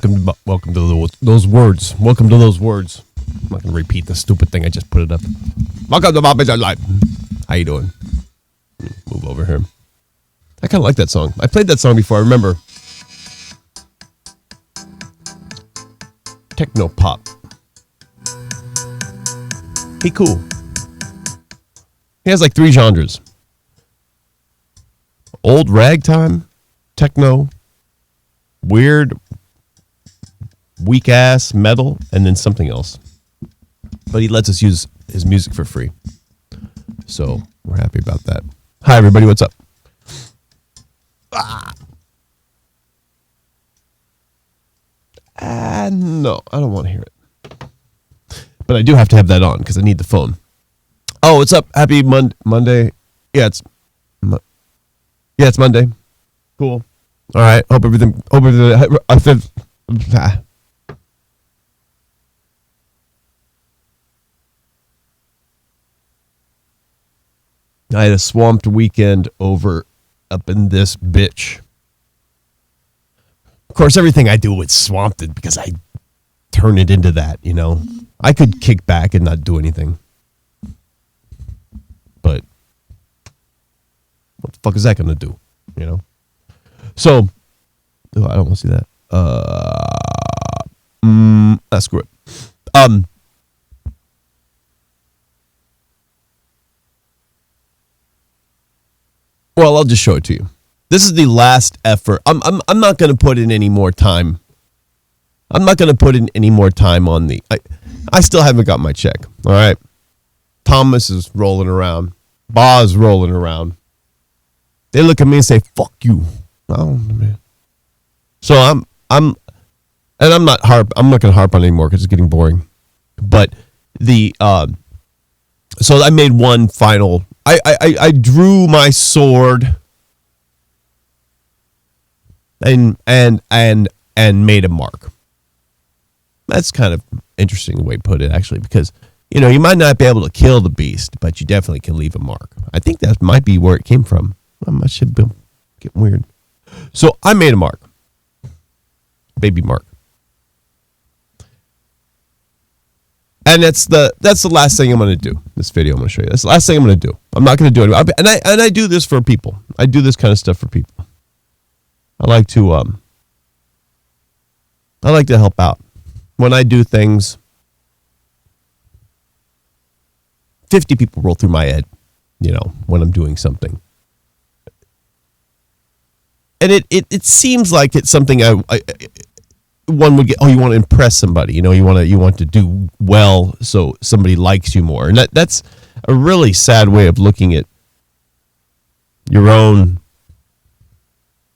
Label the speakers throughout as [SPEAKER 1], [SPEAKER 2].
[SPEAKER 1] Welcome to those words. Welcome to those words. I'm not gonna repeat the stupid thing. I just put it up. Welcome to my bitch life. How you doing? Move over here. I kind of like that song. I played that song before. I remember. Techno pop. He cool. He has like 3 genres. Old ragtime, techno, weird, weak ass metal, and then something else. But he lets us use his music for free. So we're happy about that. Hi everybody, what's up? No, I don't want to hear it. But I do have to have that on because I need the phone. Oh, what's up? Happy Monday. Yeah, it's Monday. Cool. All right. Hope everything. I had a swamped weekend over up in this bitch. Of course, everything I do is swamped because I turn it into that, you know. I could kick back and not do anything. But what the fuck is that going to do, you know? So, I don't want to see that. Screw it. Well, I'll just show it to you. This is the last effort. I'm not going to put in any more time. I'm not going to put in any more time on the... I still haven't got my check, all right? Thomas is rolling around. Ba's rolling around. They look at me and say, fuck you. Oh, man. So I'm not going to harp on it anymore because it's getting boring. But so I made one final... I drew my sword and made a mark. That's kind of interesting way to put it, actually, because, you know, you might not be able to kill the beast, but you definitely can leave a mark. I think that might be where it came from. I should be getting weird. So I made a mark. Baby mark. And that's the last thing I'm going to do. This video I'm going to show you. That's the last thing I'm going to do. I'm not going to do it. And I do this for people. I do this kind of stuff for people. I like to help out. When I do things, 50 people roll through my head, you know, when I'm doing something. And it seems like it's something one would get, you want to impress somebody, you know, you want to do well so somebody likes you more. And that's a really sad way of looking at your own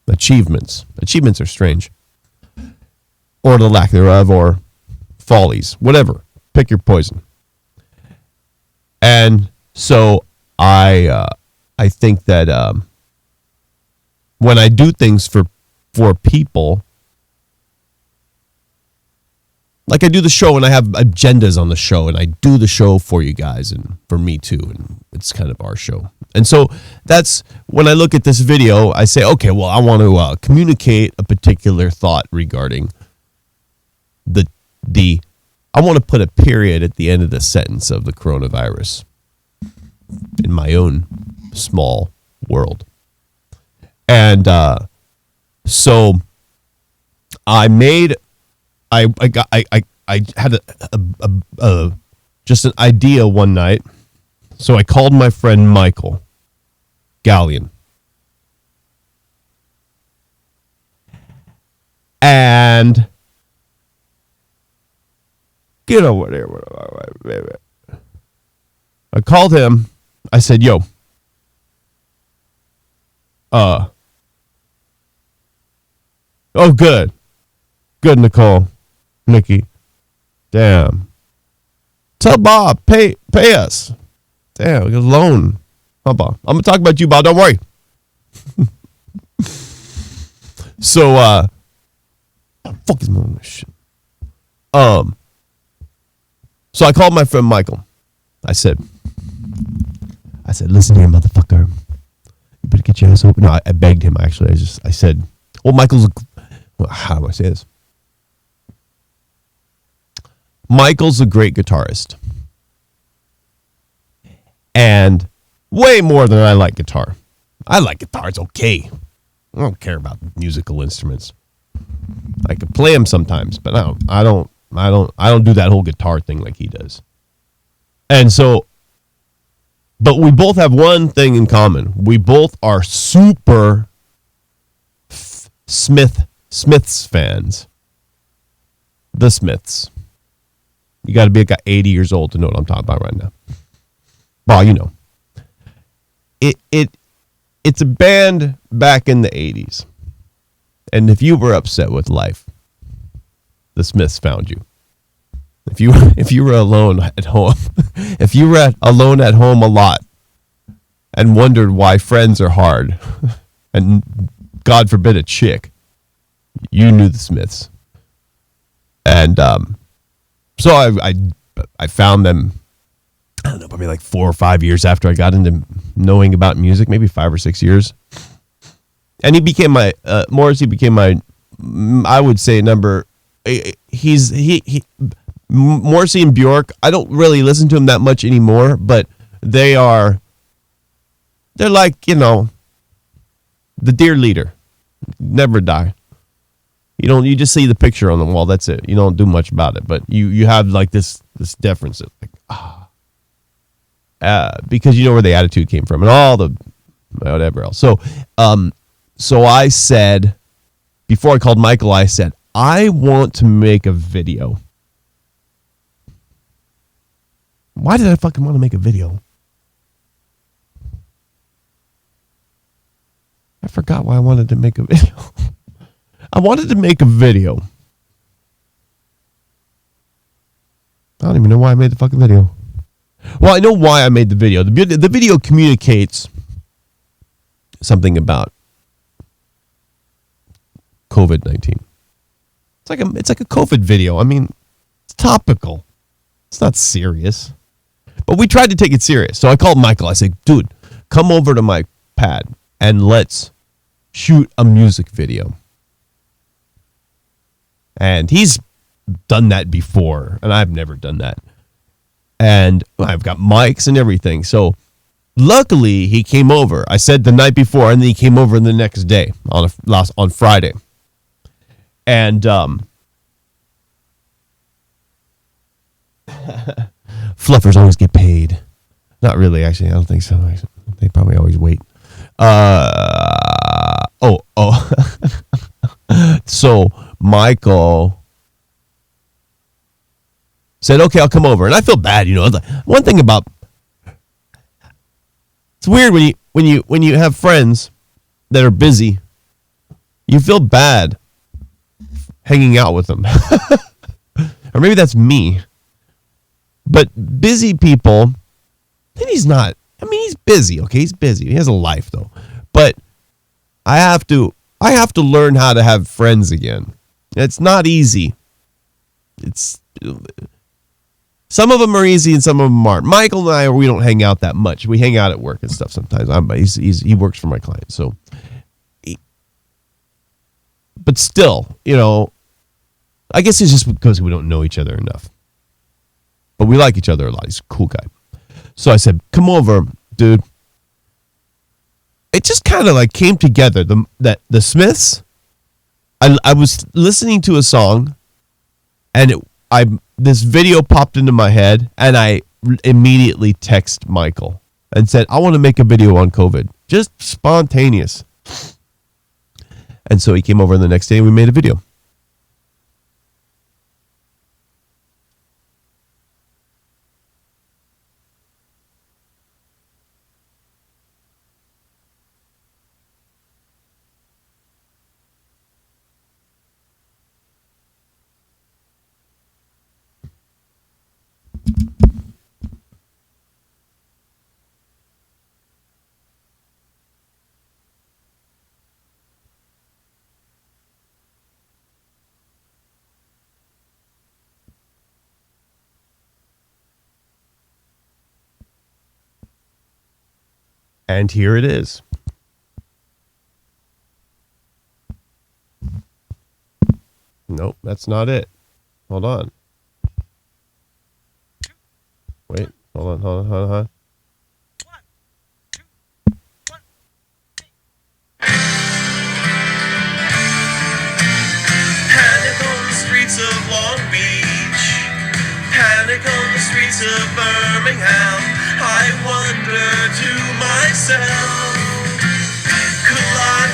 [SPEAKER 1] achievements. Achievements are strange. Or the lack thereof, or follies, whatever. Pick your poison. And so I think that when I do things for people, like I do the show and I have agendas on the show and I do the show for you guys and for me too, and it's kind of our show. And so that's when I look at this video, I say, okay, well, I want to communicate a particular thought regarding I want to put a period at the end of the sentence of the coronavirus in my own small world. And so I had just an idea one night. So I called my friend Michael Gallion. And get over there. I called him. I said, yo, oh, good. Good, Nicole. Nikki. Damn. Tell Bob, pay us. Damn, we got a loan. Huh, Bob? I'm going to talk about you, Bob. Don't worry. So, fuck is my shit. So I called my friend Michael. I said, listen here, motherfucker. You better get your ass open. No, I begged him, actually. I said, well, Michael's, how do I say this? Michael's a great guitarist. And way more than I like guitar. I like guitar. It's okay. I don't care about musical instruments. I can play them sometimes, but I don't do that whole guitar thing like he does. And so, but we both have one thing in common. We both are super Smiths fans. The Smiths. You got to be like 80 years old to know what I'm talking about right now. Well, you know. It's a band back in the 80s. And if you were upset with life, the Smiths found you. If you were alone at home, if you were alone at home a lot and wondered why friends are hard, and God forbid a chick, you knew the Smiths. And so I found them, I don't know, probably like 4 or 5 years after I got into knowing about music, maybe 5 or 6 years. And he became my Morrissey became my, I would say, number. Morrissey and Bjork, I don't really listen to them that much anymore, but they're like, you know, the dear leader. Never die. You just see the picture on the wall, that's it. You don't do much about it, but you have like this deference of like, because you know where the attitude came from and all the whatever else. So I said, before I called Michael, I said, I want to make a video. Why did I fucking want to make a video? I forgot why I wanted to make a video. I wanted to make a video. I don't even know why I made the fucking video. Well, I know why I made the video. The video communicates something about COVID-19. It's like a COVID video. I mean, it's topical. It's not serious. But we tried to take it serious. So I called Michael. I said, dude, come over to my pad and let's shoot a music video. And he's done that before, and I've never done that. And I've got mics and everything. So luckily, he came over. I said the night before, and then he came over the next day on Friday. And fluffers always get paid. Not really, actually. I don't think so. They probably always wait. So Michael said, okay, I'll come over. And I feel bad, you know. One thing about, it's weird when you have friends that are busy, you feel bad hanging out with them. Or maybe that's me. But busy people, then he's not. I mean, he's busy, okay? He's busy. He has a life, though. But I have to learn how to have friends again. It's not easy. Some of them are easy and some of them aren't. Michael and I, we don't hang out that much. We hang out at work and stuff sometimes. He works for my client, so. But still, you know, I guess it's just because we don't know each other enough. But we like each other a lot. He's a cool guy. So I said, come over, dude. It just kind of like came together. The Smiths, I was listening to a song, and this video popped into my head, and I immediately text Michael and said, I want to make a video on COVID. Just spontaneous. And so he came over the next day and we made a video. And here it is. Nope, that's not it. Hold on. Hold on.
[SPEAKER 2] Panic on the streets of Long Beach. Panic on the streets of Birmingham. I wonder to myself, could I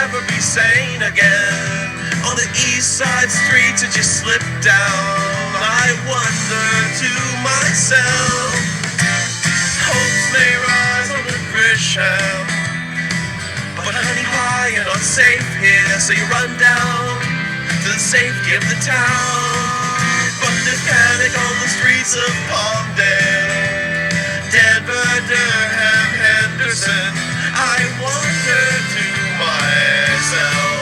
[SPEAKER 2] ever be sane again? On the east side streets it just slipped down. I wonder to myself, hopes may rise on the Grisham, but honey pie, you're not safe here, so you run down to the safety of the town. But there's panic on the streets of Palmdale, Denver, Durham, Henderson. I wonder to myself,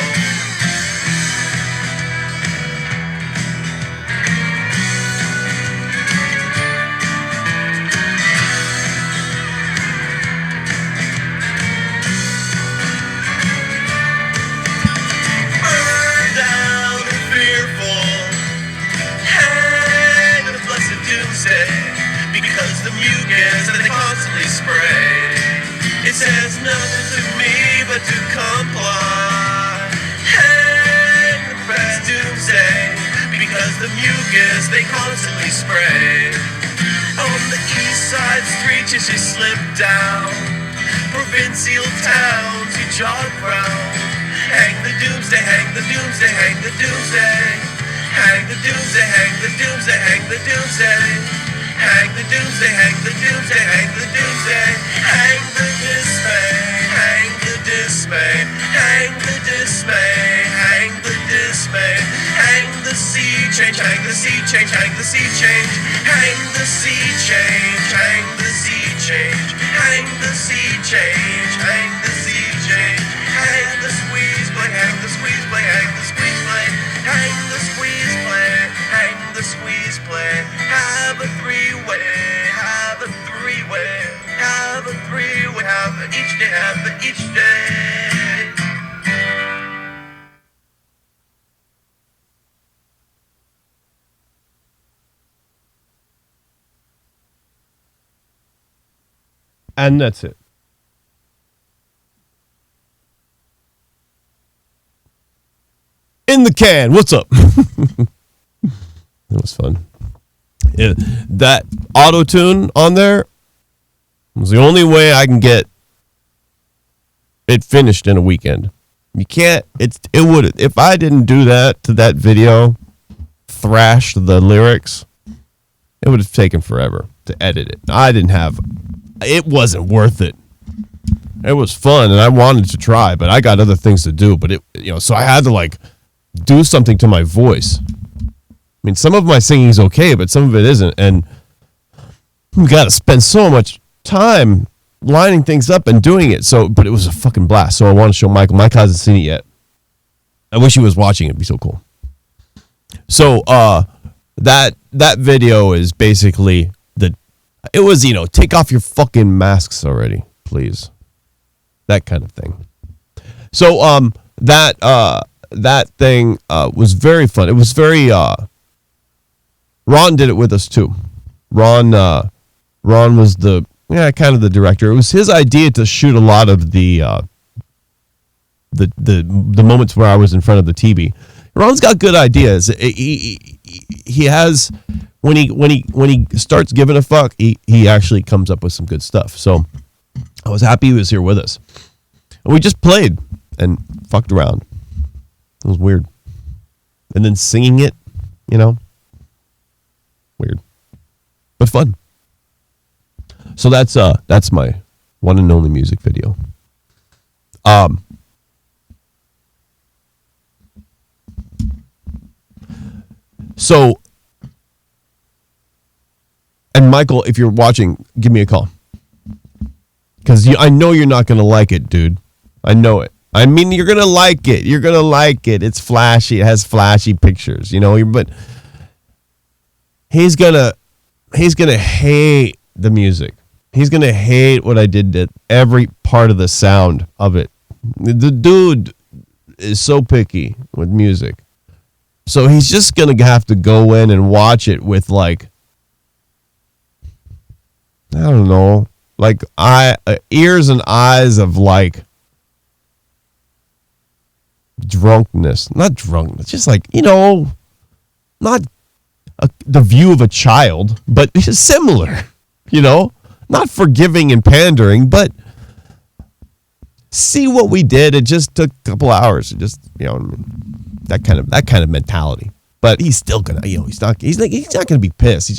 [SPEAKER 2] burn down and fearful, hang the blessed doomsday, because the mucus that they constantly spray, it says nothing to me but to comply. Hang the blessed doomsday, because the mucus they constantly spray. On the east side streets you just slip down, provincial towns you jog round. Hang the doomsday, hang the doomsday, hang the doomsday, hang the doomsday, hang the doomsday, hang the doomsday, hang the doomsday, hang the doomsday, hang the doomsday, hang the dismay, hang the dismay, hang the dismay, hang the dismay, hang the sea change, hang the sea change, hang the sea change, hang the sea change, hang the sea change, hang the sea change, hang the sea change, hang the squeeze play, hang the squeeze play, hang the squeeze play, hang the squeeze play, hang the squeeze play, have a three-way, have a three-way, have a three-way, have it each day, have it each day.
[SPEAKER 1] And that's it. In the can. What's up? That was fun. Yeah, that auto tune on there was the only way I can get it finished in a weekend. You can't. It would, if I didn't do that to that video, thrash the lyrics, it would have taken forever to edit it. I didn't have. It wasn't worth it. It was fun and I wanted to try, but I got other things to do. But so I had to like do something to my voice. I mean, some of my singing is okay, but some of it isn't, and we got to spend so much time lining things up and doing it. So, but it was a fucking blast. So I want to show Michael. Mike hasn't seen it yet. I wish he was watching. It'd be so cool. So, that video is basically it was, take off your fucking masks already, please. That kind of thing. So, that thing was very fun. It was very Ron did it with us too. Ron was kind of the director. It was his idea to shoot a lot of the moments where I was in front of the TV. Ron's got good ideas. He has when he starts giving a fuck, he actually comes up with some good stuff. So I was happy he was here with us. And we just played and fucked around. It was weird. And then singing it, weird. But fun. So that's my one and only music video. So, and Michael, if you're watching, give me a call. Because I know you're not going to like it, dude. I know it. I mean, you're going to like it. You're going to like it. It's flashy. It has flashy pictures, but he's going to hate the music. He's going to hate what I did to every part of the sound of it. The dude is so picky with music. So he's just going to have to go in and watch it with I don't know, like ears and eyes of like drunkenness, not drunkenness, just like, not the view of a child, but it's similar, not forgiving and pandering, but see what we did. It just took a couple hours. It just, that kind of mentality. But he's still gonna, he's not gonna be pissed.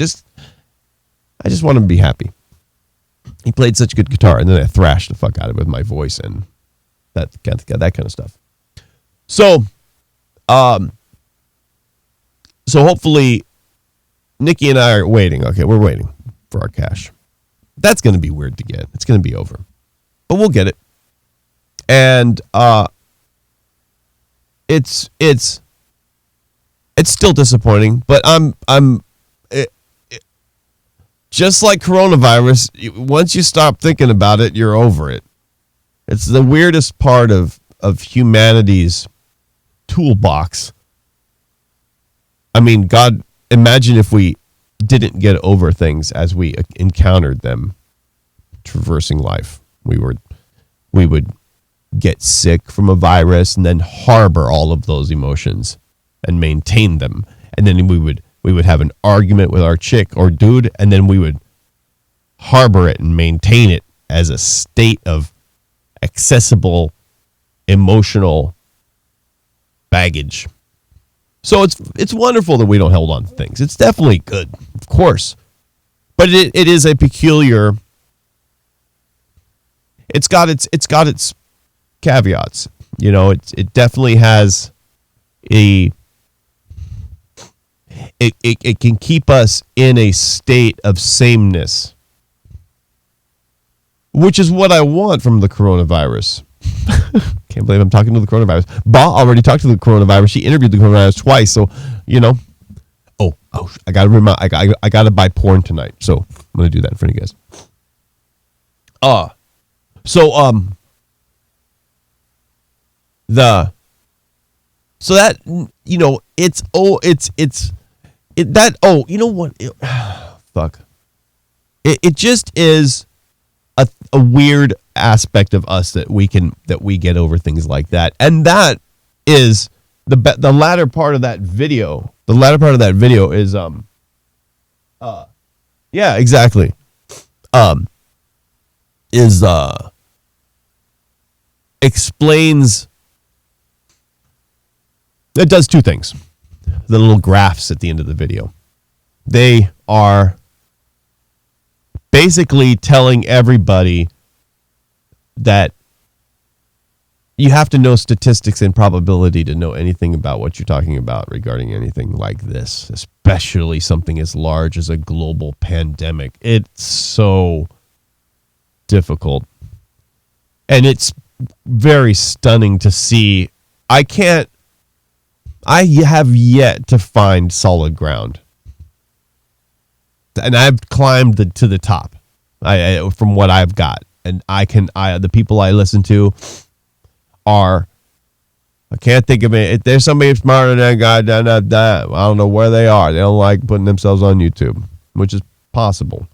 [SPEAKER 1] I just want him to be happy. He played such good guitar, and then I thrashed the fuck out of it with my voice and that kind of stuff. So, hopefully, Nikki and I are waiting. Okay, we're waiting for our cash. That's going to be weird to get. It's going to be over, but we'll get it. And it's still disappointing, but just like coronavirus. Once you stop thinking about it, you're over it. It's the weirdest part of humanity's toolbox. I mean, God, imagine if we didn't get over things as we encountered them traversing life. We would get sick from a virus and then harbor all of those emotions and maintain them. And then we would have an argument with our chick or dude, and then we would harbor it and maintain it as a state of accessible emotional baggage. So it's wonderful that we don't hold on to things. It's definitely good, of course. But it is a peculiar. It's got its caveats. It definitely has it can keep us in a state of sameness, which is what I want from the coronavirus. Can't believe I'm talking to the coronavirus. Ba already talked to the coronavirus. She interviewed the coronavirus twice. So, I gotta remind. I gotta buy porn tonight. So I'm gonna do that in front of you guys. Fuck. It just is a weird aspect of us that we get over things like that, and that is the latter part of that video. The latter part of that video is yeah, exactly. Explains. It does two things. The little graphs at the end of the video. They are basically telling everybody that you have to know statistics and probability to know anything about what you're talking about regarding anything like this, especially something as large as a global pandemic. It's so difficult. And it's very stunning to see. I have yet to find solid ground. And I've climbed to the top from what I've got. And the people I listen to I can't think of it. If there's somebody smarter than that guy, I don't know where they are. They don't like putting themselves on YouTube, which is possible.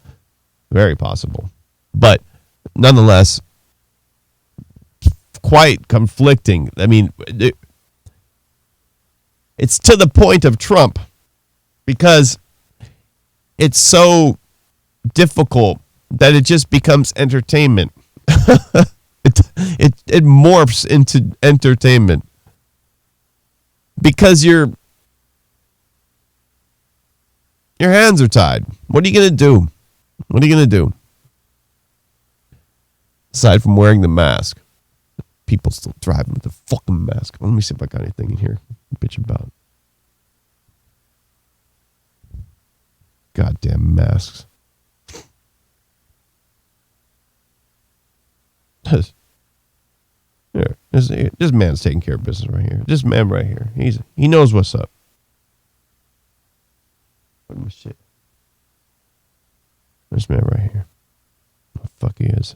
[SPEAKER 1] Very possible. But nonetheless, quite conflicting. I mean, it's to the point of Trump because it's so difficult that it just becomes entertainment. It morphs into entertainment because your hands are tied. What are you going to do? What are you going to do? Aside from wearing the mask. People still driving with the fucking mask. Let me see if I got anything in here to bitch about. Goddamn masks. Here, this man's taking care of business right here. This man right here. He knows what's up. What the shit? This man right here. What the fuck he is?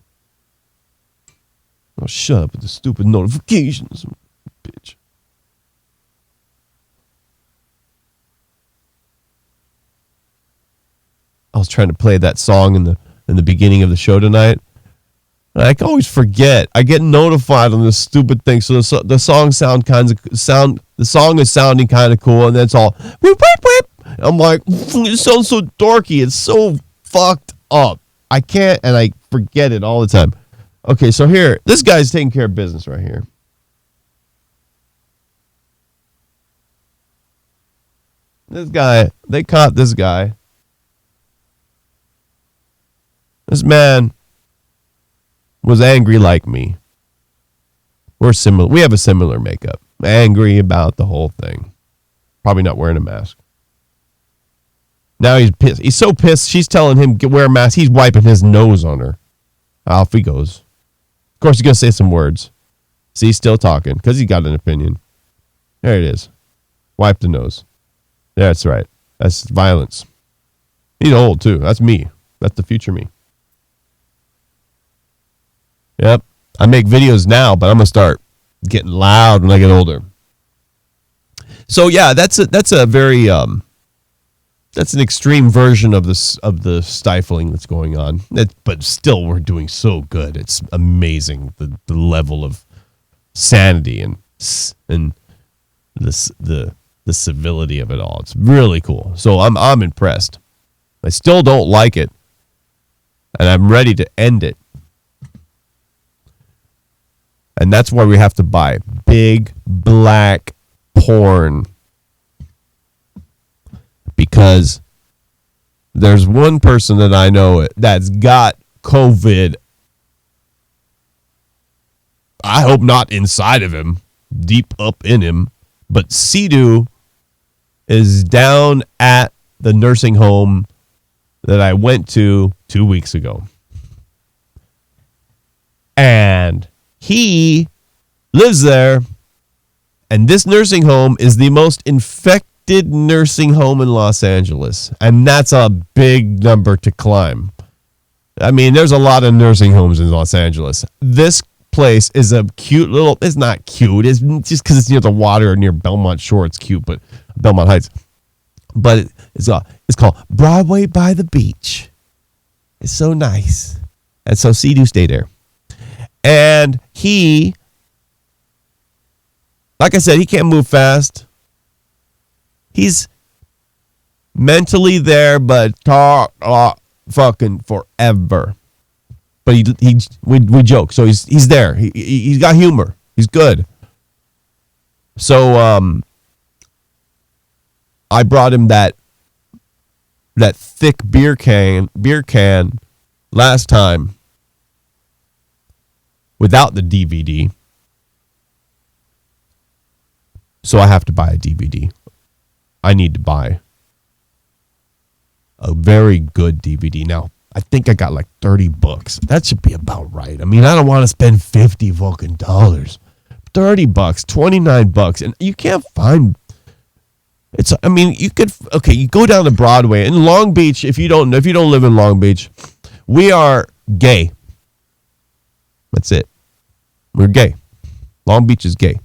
[SPEAKER 1] Oh, shut up with the stupid notifications, bitch. I was trying to play that song in the in the beginning of the show tonight. And I can always forget. I get notified on this stupid thing. So the song the song is sounding kind of cool, and then it's all whip, whip, whip. I'm like, it sounds so dorky. It's so fucked up. I can't, and I forget it all the time. Okay, so here, this guy's taking care of business right here. This guy, they caught this guy. This man was angry like me. We're similar. We have a similar makeup. Angry about the whole thing. Probably not wearing a mask. Now he's pissed. He's so pissed. She's telling him to wear a mask. He's wiping his nose on her. Off he goes. Of course, he's going to say some words. See, he's still talking because he got an opinion. There it is. Wipe the nose. Yeah, that's right. That's violence. He's old, too. That's me. That's the future me. Yep. I make videos now, but I'm going to start getting loud when I get older. So, yeah, that's a very... that's an extreme version of the stifling that's going on. But still, we're doing so good. It's amazing the level of sanity and the civility of it all. It's really cool. So I'm impressed. I still don't like it, and I'm ready to end it. And that's why we have to buy big black porn. Because there's one person that I know that's got COVID. I hope not inside of him, deep up in him. But Sidhu is down at the nursing home that I went to 2 weeks ago. And he lives there. And this nursing home is the most infected nursing home in Los Angeles. And that's a big number to climb. I mean, there's a lot of nursing homes in Los Angeles. This place is a cute little, it's not cute. It's just because it's near the water or near Belmont Shore. It's cute, but Belmont Heights. But it's called Broadway by the Beach. It's so nice. And so Sidhu stay there. And he, like I said, he can't move fast. He's mentally there, but talk fucking forever. But we joke, so he's there. He's got humor. He's good. So I brought him that thick beer can last time without the DVD. So I have to buy a DVD. I need to buy a very good DVD. Now, I think I got like $30. That should be about right. I mean, I don't want to spend $50 fucking dollars. $30, $29, and you can't find. It's. I mean, you could. Okay, you go down to Broadway in Long Beach. If you don't live in Long Beach, we are gay. That's it. We're gay. Long Beach is gay.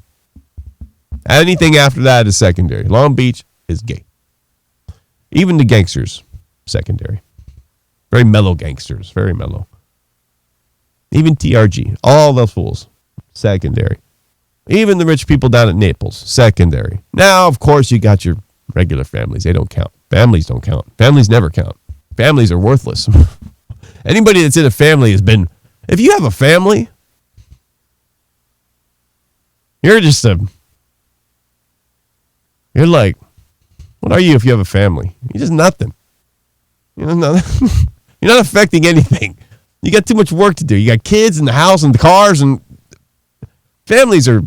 [SPEAKER 1] Anything after that is secondary. Long Beach is gay. Even the gangsters, secondary. Very mellow gangsters. Very mellow. Even TRG. All those fools, secondary. Even the rich people down at Naples, secondary. Now, of course, you got your regular families. They don't count. Families don't count. Families never count. Families are worthless. Anybody that's in a family has been... If you have a family, you're like, what are you if you have a family? You're just nothing. You're not affecting anything. You got too much work to do. You got kids and the house and the cars, and families are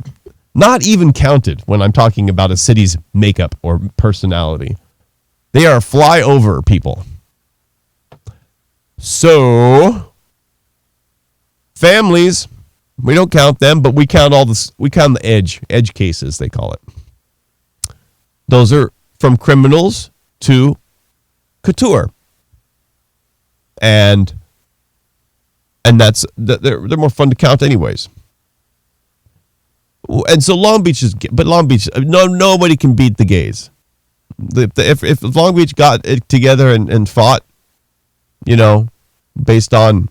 [SPEAKER 1] not even counted when I'm talking about a city's makeup or personality. They are flyover people. So, families, we don't count them, but we count we count the edge cases, they call it. Those are from criminals to couture. And that's they're more fun to count anyways. And so Long Beach nobody can beat the gays. If Long Beach got it together and fought, based on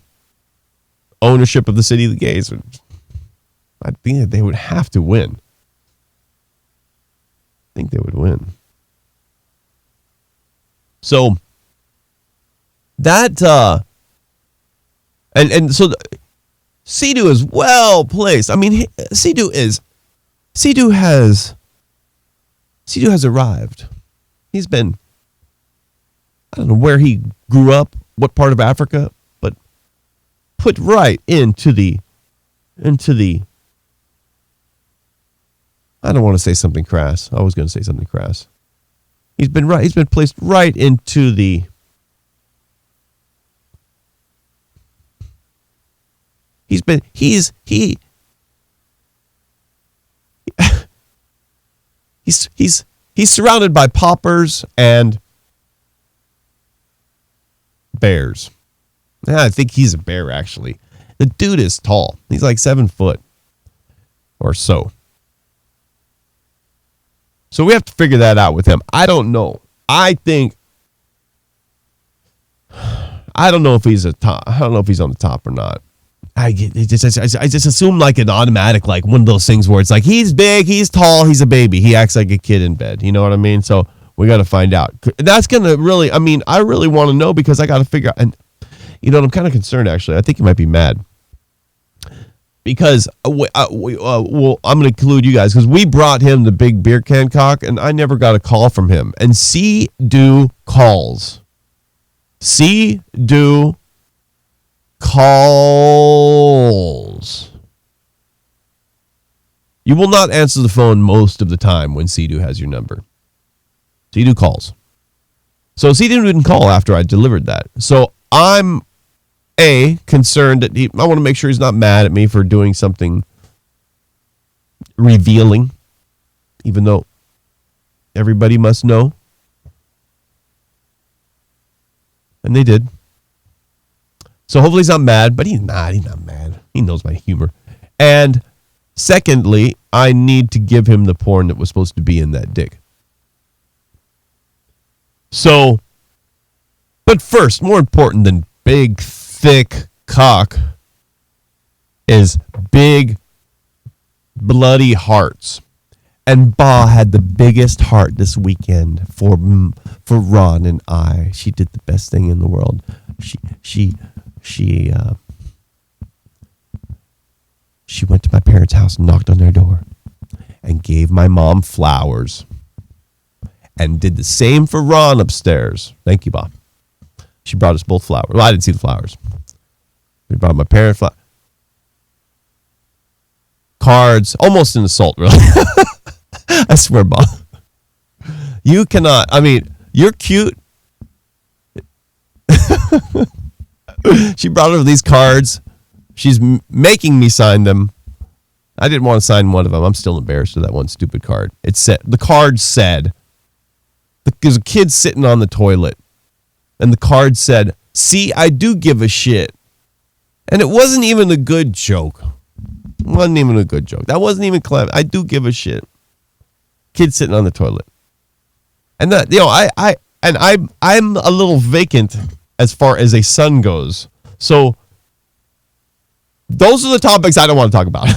[SPEAKER 1] ownership of the city of the gays. I think that they would have to win. I think they would win. So that and so Sidhu is well placed. I mean, Sidhu has arrived. He's been, I don't know where he grew up, what part of Africa, but put right into the I don't want to say something crass. I was going to say something crass. He's been placed right into the he's surrounded by paupers and bears. Yeah, I think he's a bear, actually. The dude is tall. He's like 7 foot or so. So we have to figure that out with him. I don't know. I don't know if he's I don't know if he's on the top or not. I just assume like an automatic, like one of those things where it's like he's big, he's tall, he's a baby, he acts like a kid in bed. You know what I mean? So we got to find out. That's gonna really. I mean, I really want to know because I got to figure out. And you know, I'm kind of concerned actually. I think he might be mad because I'm going to include you guys because we brought him the big beer can cock, and I never got a call from him. And Sidhu calls. Sidhu calls. You will not answer the phone most of the time when Sidhu has your number. Sidhu calls. So Sidhu didn't call after I delivered that. So I'm concerned that I want to make sure he's not mad at me for doing something revealing, even though everybody must know. And they did. So hopefully he's not mad, but he's not mad. He knows my humor. And secondly, I need to give him the porn that was supposed to be in that dick. So, but first, more important than big, thick cock is big, bloody hearts. And Ba had the biggest heart this weekend for Ron and I. She did the best thing in the world. She went to my parents' house and knocked on their door and gave my mom flowers and did the same for Ron upstairs. Thank you, Bob. She brought us both flowers. Well, I didn't see the flowers. We brought my parents flowers. Cards. Almost an assault, really. I swear, Bob. You cannot. I mean, you're cute. She brought over these cards. She's making me sign them. I didn't want to sign one of them. I'm still embarrassed of that one stupid card. It said, the card said, there's a kid sitting on the toilet, and the card said, "See, I do give a shit." And it wasn't even a good joke. It wasn't even a good joke. That wasn't even clever. I do give a shit. Kid sitting on the toilet. And that, you know, I'm a little vacant as far as a son goes. So those are the topics I don't want to talk about.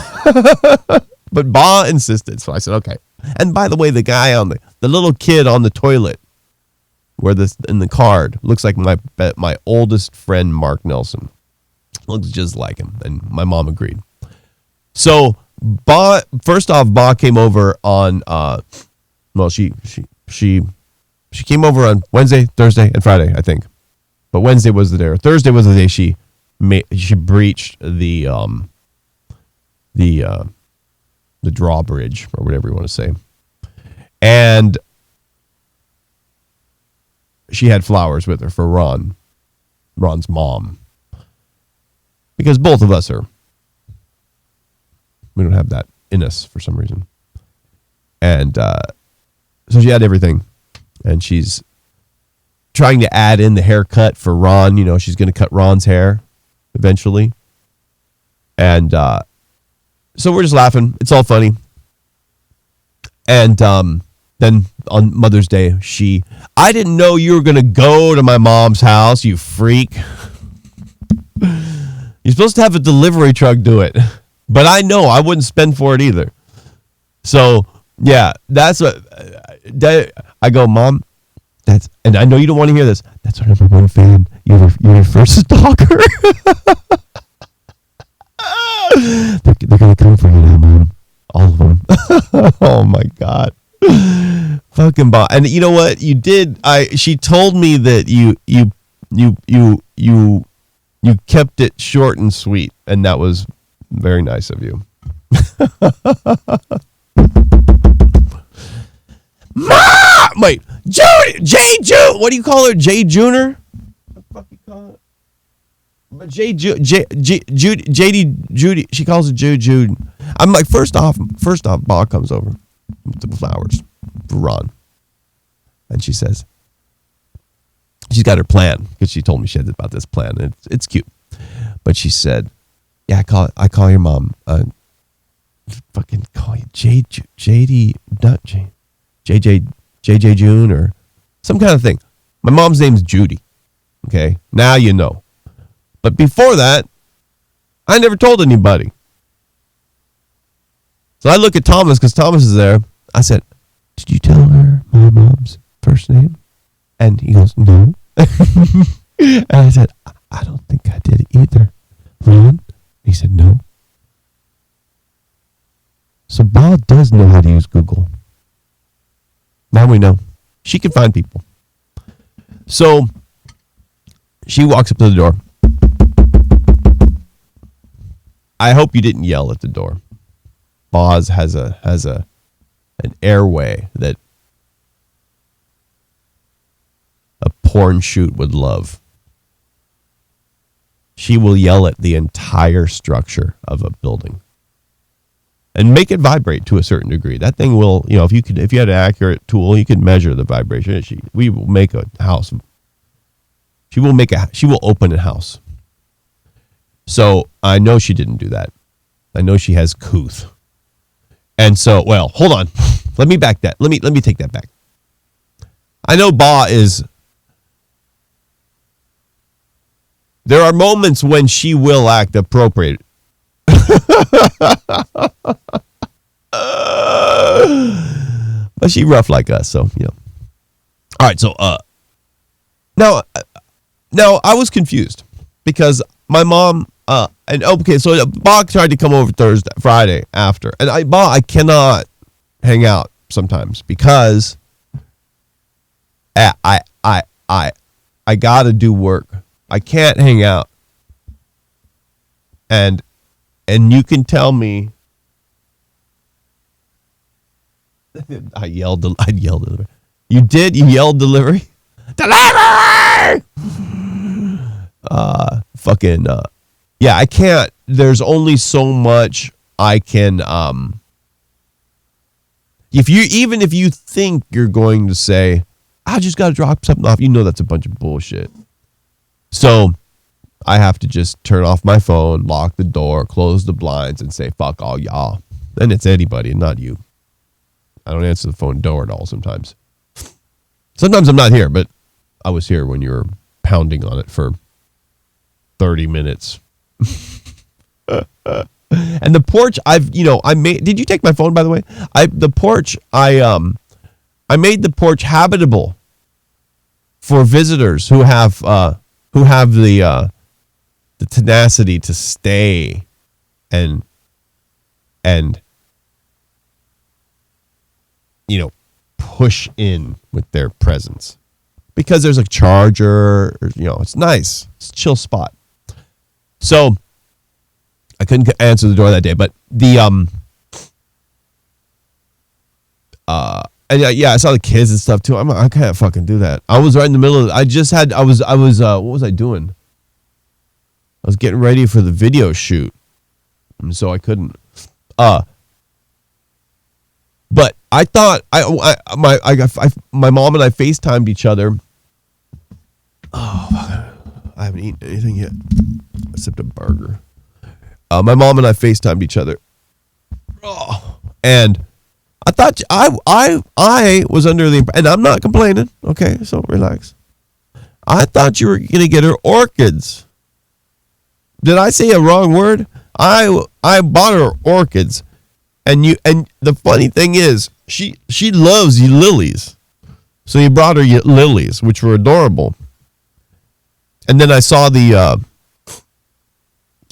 [SPEAKER 1] But Ba insisted, so I said, okay. And by the way, the guy on the little kid on the toilet, in the card, looks like my oldest friend, Mark Nelson. Looks just like him, and my mom agreed. So Ba came over on, she came over on Wednesday, Thursday, and Friday, I think. But Wednesday was the day. Thursday was the day she breached the drawbridge, or whatever you want to say. And she had flowers with her for Ron's mom. Because both of us we don't have that in us for some reason. And so she had everything. And she's trying to add in the haircut for Ron. You know, she's going to cut Ron's hair eventually. And so we're just laughing. It's all funny. And then on Mother's Day, I didn't know you were going to go to my mom's house, you freak. You're supposed to have a delivery truck do it. But I know I wouldn't spend for it either. So, yeah, that's what I go, Mom, and I know you don't want to hear this. That's our number one fan. You're your first stalker. They're going to come for you now, Mom. All of them. Oh, my God. Fucking Bob. And you know what? You did. She told me that you kept it short and sweet, and that was very nice of you. Wait, June. What do you call her? Jay Junior? What the fuck you call it? But Judy. She calls it Jude. I'm like, first off, Bob comes over with the flowers for Ron, and she says she's got her plan because she told me she had about this plan. And it's cute, but she said, "Yeah, I call your mom. Fucking call you JD, not JJ June or some kind of thing. My mom's name's Judy. Okay, now you know. But before that, I never told anybody. So I look at Thomas because Thomas is there. I said, "Did you tell her my mom's first name?" And he goes, "No." And I said, "I don't think I did either, Ron." He said, "No." So Bob does know how to use Google. Now we know. She can find people. So she walks up to the door. I hope you didn't yell at the door. Boz has an airway that a porn shoot would love. She will yell at the entire structure of a building and make it vibrate to a certain degree. That thing will, if you had an accurate tool, you could measure the vibration. We will make a house. She will open a house. So I know she didn't do that. I know she has couth. And so, well, hold on. Let me back that. Let me take that back. I know Ba is. There are moments when she will act appropriate. But she rough like us, so All right, so now I was confused because my mom so Bob tried to come over Friday after, and I cannot hang out sometimes because I gotta do work. I can't hang out, and you can tell me. I yelled delivery. You did? You yelled delivery? Delivery! Yeah, I can't. There's only so much I can. If you think you're going to say, I just got to drop something off, that's a bunch of bullshit. So I have to just turn off my phone, lock the door, close the blinds, and say, fuck all y'all. Then it's anybody, not you. I don't answer the phone door at all sometimes. Sometimes I'm not here, but I was here when you were pounding on it for 30 minutes. And the porch, I made. Did you take my phone, by the way? I made the porch habitable for visitors who have the tenacity to stay and push in with their presence, because there's a charger, it's nice. It's a chill spot. So I couldn't answer the door that day, but and I saw the kids and stuff too. I can't fucking do that. I was right in the middle of what was I doing? I was getting ready for the video shoot, and so I couldn't. But I thought my mom and I FaceTimed each other. Oh, I haven't eaten anything yet except a burger. My mom and I FaceTimed each other. Oh, and I thought I was under the, and I'm not complaining. Okay, so relax. I thought you were gonna get her orchids. Did I say a wrong word? I bought her orchids, and the funny thing is she loves lilies, so you brought her lilies, which were adorable. And then I saw the.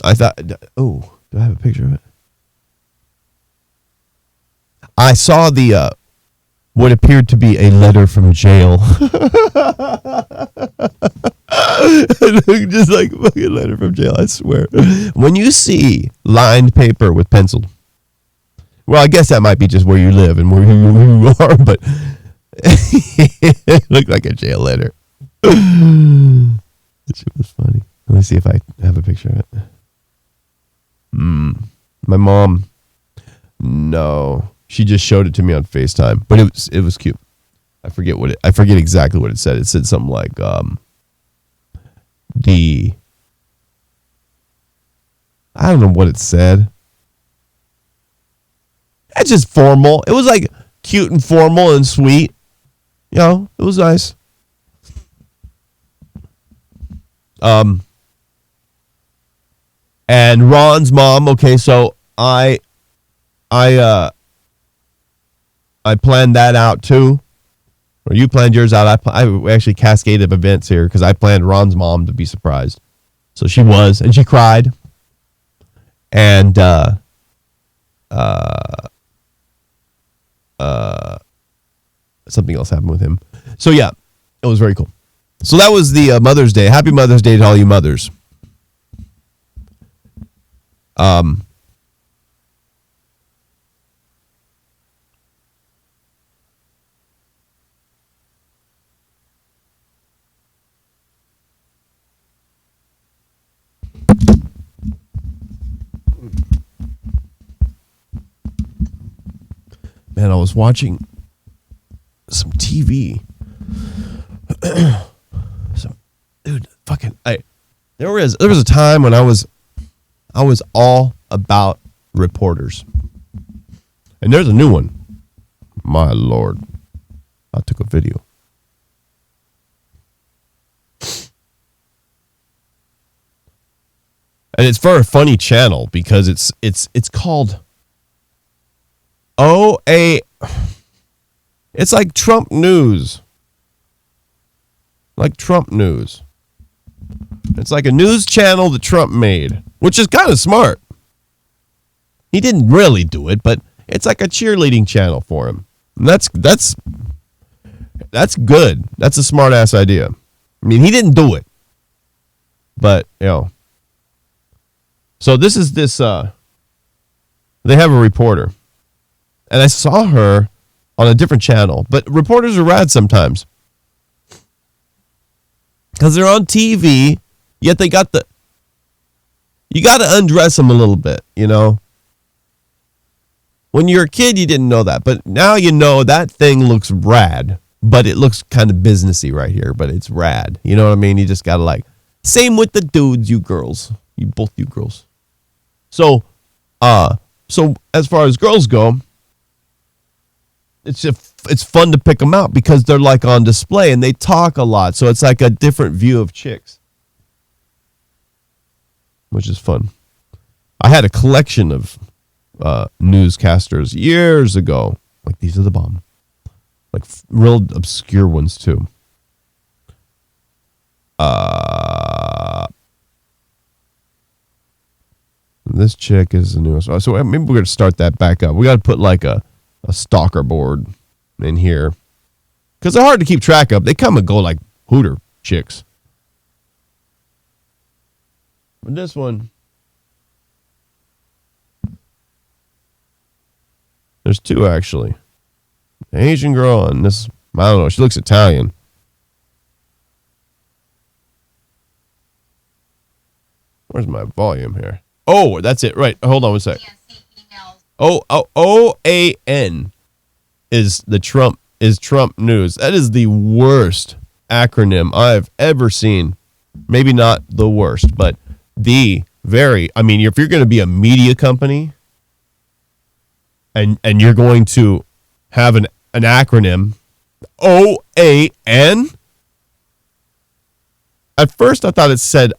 [SPEAKER 1] I thought, oh, do I have a picture of it? I saw the what appeared to be a letter from jail. Just like a fucking letter from jail, I swear. When you see lined paper with pencil, well, I guess that might be just where you live and where you are, but it looked like a jail letter. That shit was funny. Let me see if I have a picture of it. My mom, no, she just showed it to me on FaceTime, but it was cute. I forget exactly what it said. It said something like I don't know what it said. It's just formal. It was like cute and formal and sweet. You know, it was nice. And Ron's mom, okay, so I planned that out too. Or you planned yours out. I actually cascaded events here because I planned Ron's mom to be surprised. So she was, and she cried. And something else happened with him. So yeah, it was very cool. So that was the Mother's Day. Happy Mother's Day to all you mothers. Man, I was watching some TV. There was a time when I was all about reporters. And there's a new one. My Lord. I took a video. And it's for a funny channel because it's called it's like Trump News. Like Trump News. It's like a news channel that Trump made, which is kind of smart. He didn't really do it, but it's like a cheerleading channel for him. And that's good. That's a smart ass idea. I mean, he didn't do it. But, you know. So this is they have a reporter. And I saw her on a different channel. But reporters are rad sometimes. Because they're on TV, yet they got you got to undress them a little bit, you know. When you're a kid, you didn't know that. But now you know that thing looks rad. But it looks kind of businessy right here. But it's rad. You know what I mean? You just got to like. Same with the dudes, you girls. Both you girls. So as far as girls go, it's fun to pick them out because they're like on display and they talk a lot. So it's like a different view of chicks, which is fun. I had a collection of newscasters years ago. Like, these are the bomb. Like real obscure ones too. This chick is the newest. So maybe we're going to start that back up. We got to put like a stalker board in here because they're hard to keep track of. They come and go like Hooter chicks. But this one, there's two actually. An Asian girl and this, I don't know, she looks Italian. Where's my volume here? Oh, that's it. Right. Hold on one sec. OAN is Trump News. That is the worst acronym I've ever seen. Maybe not the worst, but if you're going to be a media company and you're going to have an acronym, OAN. At first I thought it said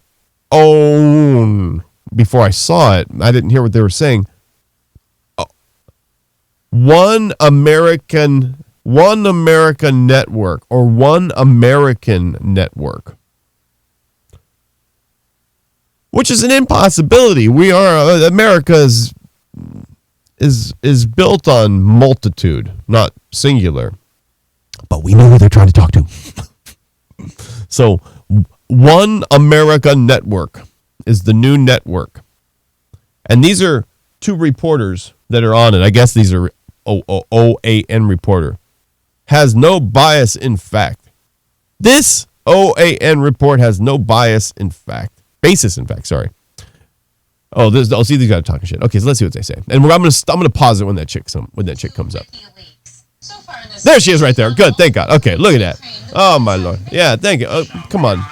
[SPEAKER 1] own, before I saw it, I didn't hear what they were saying. One American network, or One American network, which is an impossibility. We are America is built on multitude, not singular. But we know who they're trying to talk to. So, One America Network is the new network. And these are two reporters that are on it. I guess these are OAN reporter. Has no bias in fact. This OAN report has no bias in fact. Basis in fact, sorry. Oh, see, these guys are talking shit. Okay, so let's see what they say. And I'm gonna pause it when that chick comes up. There she is right there. Good, thank God. Okay, look at that. Oh, my Lord. Yeah, thank you. Oh, come on.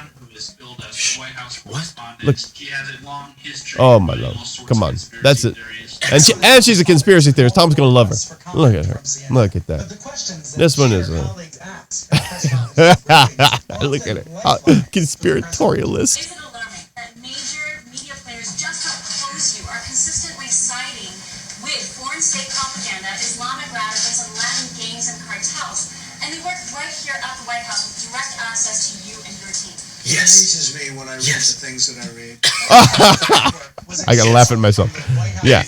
[SPEAKER 1] Look. Oh, my Lord. Come on. That's it. And she's a conspiracy theorist. Tom's going to love her. Look at her. Look at that. This one is look at her. Conspiratorialist.
[SPEAKER 3] State propaganda, Islamic radicals, and Latin gangs and cartels, and they work right here at the White House with direct access to you and your team.
[SPEAKER 4] Yes. It amazes me when I read the things that I read.
[SPEAKER 1] I gotta laugh at myself. Yeah.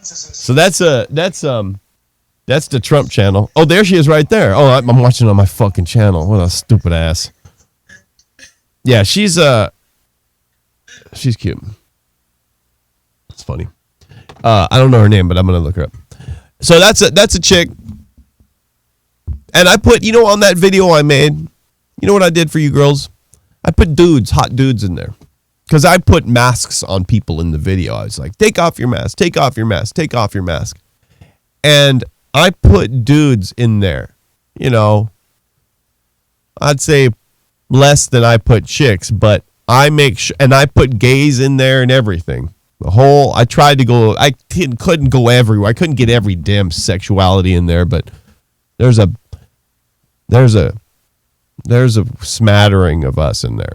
[SPEAKER 1] So that's the Trump channel. Oh, there she is right there. Oh, I'm watching on my fucking channel. What a stupid ass. Yeah, she's cute. It's funny. I don't know her name, but I'm gonna look her up. So that's a chick. And I put, on that video I made, you know what I did for you girls? I put hot dudes in there. Because I put masks on people in the video. I was like, take off your mask, take off your mask, take off your mask. And I put dudes in there. I'd say less than I put chicks, but I make sure, and I put gays in there and everything. I tried to go, I couldn't go everywhere. I couldn't get every damn sexuality in there, but there's a smattering of us in there.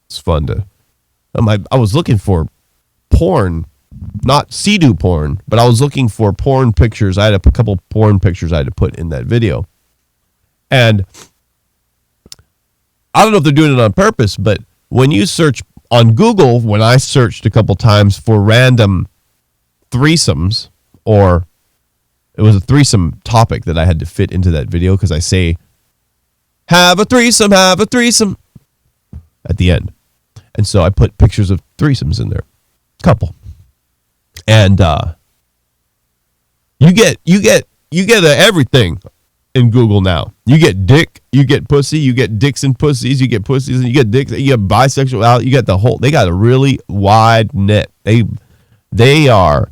[SPEAKER 1] It's fun to, I was looking for porn, not see-do porn, but I was looking for porn pictures. I had a couple porn pictures I had to put in that video. And I don't know if they're doing it on purpose, but when you search on Google, when I searched a couple times for random threesomes, or it was a threesome topic that I had to fit into that video because I say, have a threesome at the end. And so I put pictures of threesomes in there. Couple. And you get everything in Google now. You get dick, you get pussy, you get dicks and pussies, you get pussies and you get dicks, you get bisexual, you get they got a really wide net. They are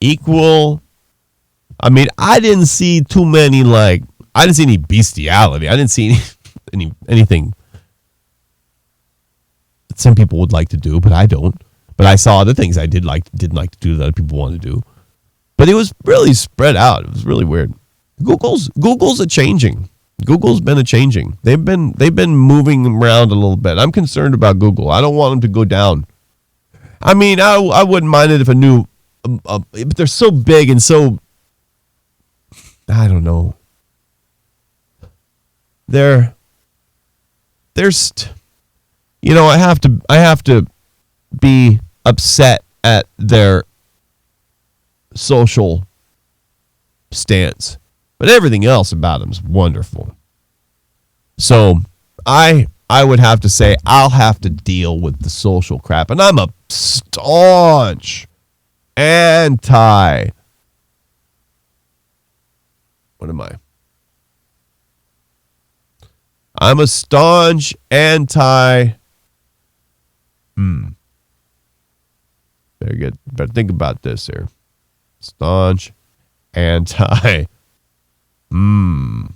[SPEAKER 1] equal. I mean, I didn't see too many, I didn't see any bestiality. I didn't see anything that some people would like to do, but I don't. But I saw other things I didn't like to do that other people want to do. But it was really spread out. It was really weird. Google's a changing. Google's been a changing. They've been moving around a little bit. I'm concerned about Google. I don't want them to go down. I mean, I wouldn't mind it if but they're so big and so, I don't know. I have to be upset at their social stance. But everything else about him is wonderful. So I would have to say I'll have to deal with the social crap. And I'm a staunch anti. What am I? I'm a staunch anti. Very good. Better think about this here. Staunch anti. I'm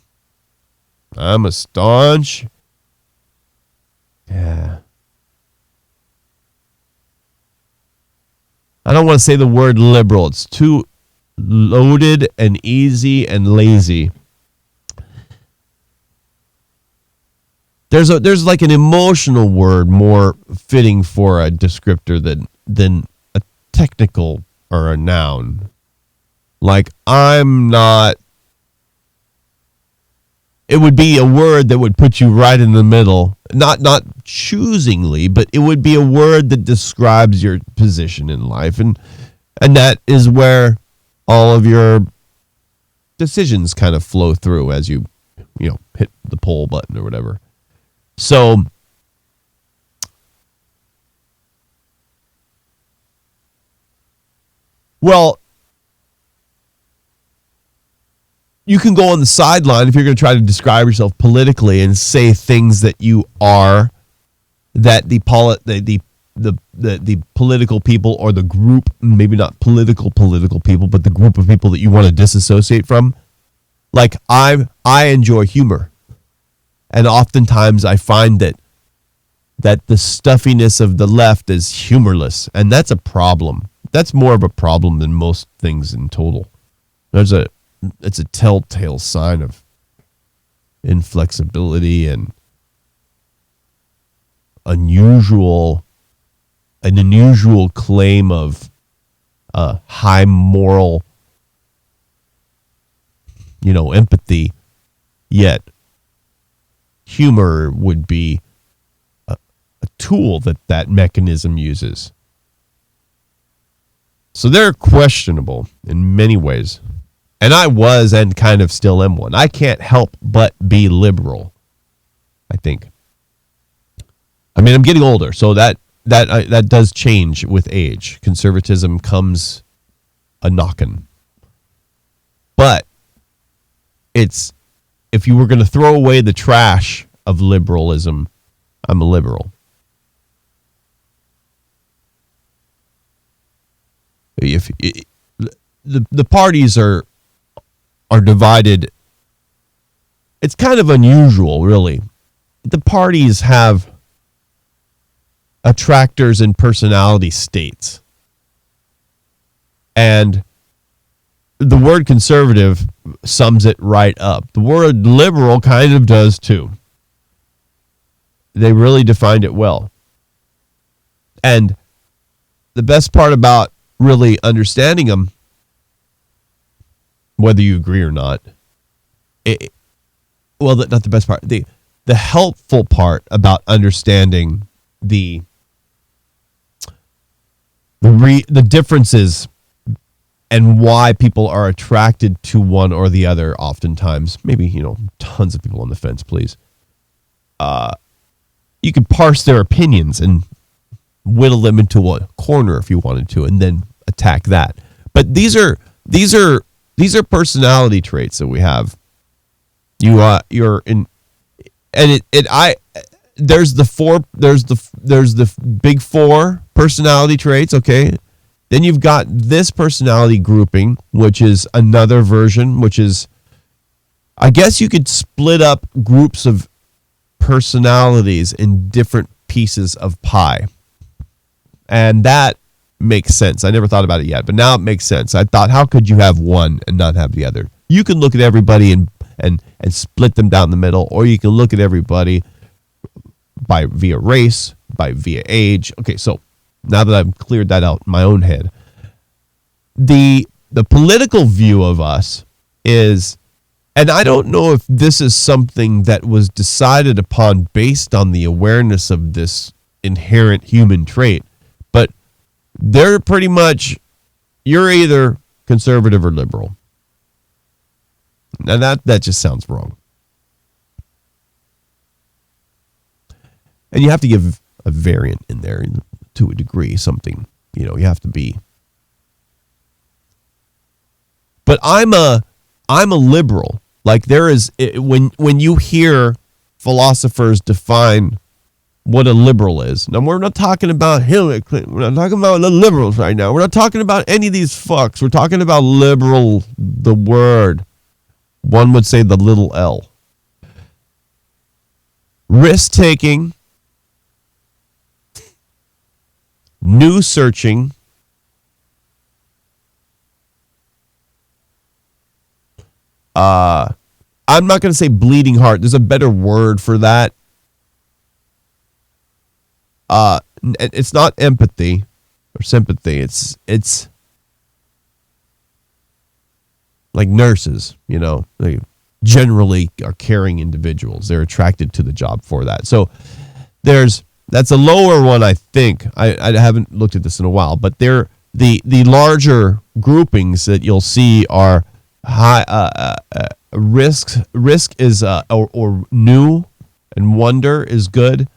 [SPEAKER 1] a staunch. Yeah. I don't want to say the word liberal. It's too loaded and easy and lazy. there's like an emotional word more fitting for a descriptor than a technical or a noun. Like I'm not. It would be a word that would put you right in the middle, not choosingly, but it would be a word that describes your position in life, and that is where all of your decisions kind of flow through as you hit the poll button or whatever. So well, you can go on the sideline if you're going to try to describe yourself politically and say things that you are, that the political people or the group, maybe not political people, but the group of people that you want to disassociate from. Like I enjoy humor, and oftentimes I find that the stuffiness of the left is humorless, and that's a problem. That's more of a problem than most things in total. It's a telltale sign of inflexibility and an unusual claim of high moral, empathy. Yet humor would be a tool that mechanism uses. So they're questionable in many ways. And I was and kind of still am one. I can't help but be liberal, I think. I mean, I'm getting older, so that does change with age. Conservatism comes a knockin'. But it's, if you were going to throw away the trash of liberalism, I'm a liberal. If the parties are divided, it's kind of unusual, really. The parties have attractors and personality states. And the word conservative sums it right up. The word liberal kind of does too. They really defined it well. And the best part about really understanding them, whether you agree or not, not the best part. The helpful part about understanding the differences and why people are attracted to one or the other oftentimes, maybe, tons of people on the fence, please. You could parse their opinions and whittle them into a corner if you wanted to, and then attack that. But these are personality traits that we have. You're in, and there's the big four personality traits, okay? Then you've got this personality grouping, which is another version, which is, I guess you could split up groups of personalities in different pieces of pie. And that makes sense. I never thought about it yet, but now it makes sense. I thought, how could you have one and not have the other? You can look at everybody and split them down the middle, or you can look at everybody via race, via age. Okay, so now that I've cleared that out in my own head, the political view of us is, and I don't know if this is something that was decided upon based on the awareness of this inherent human trait, but they're pretty much, you're either conservative or liberal. Now that just sounds wrong. And you have to give a variant in there to a degree, something, you have to be. But I'm a liberal. Like there is, when you hear philosophers define what a liberal is. Now, we're not talking about Hillary Clinton. We're not talking about the liberals right now. We're not talking about any of these fucks. We're talking about liberal, the word. One would say the little L. Risk-taking, new searching, I'm not going to say bleeding heart. There's a better word for that. it's not empathy or sympathy. It's like nurses, you know, they generally are caring individuals. They're attracted to the job for that. So that's a lower one, I think. I haven't looked at this in a while, but they're the larger groupings that you'll see are high risk is or new, and wonder is good.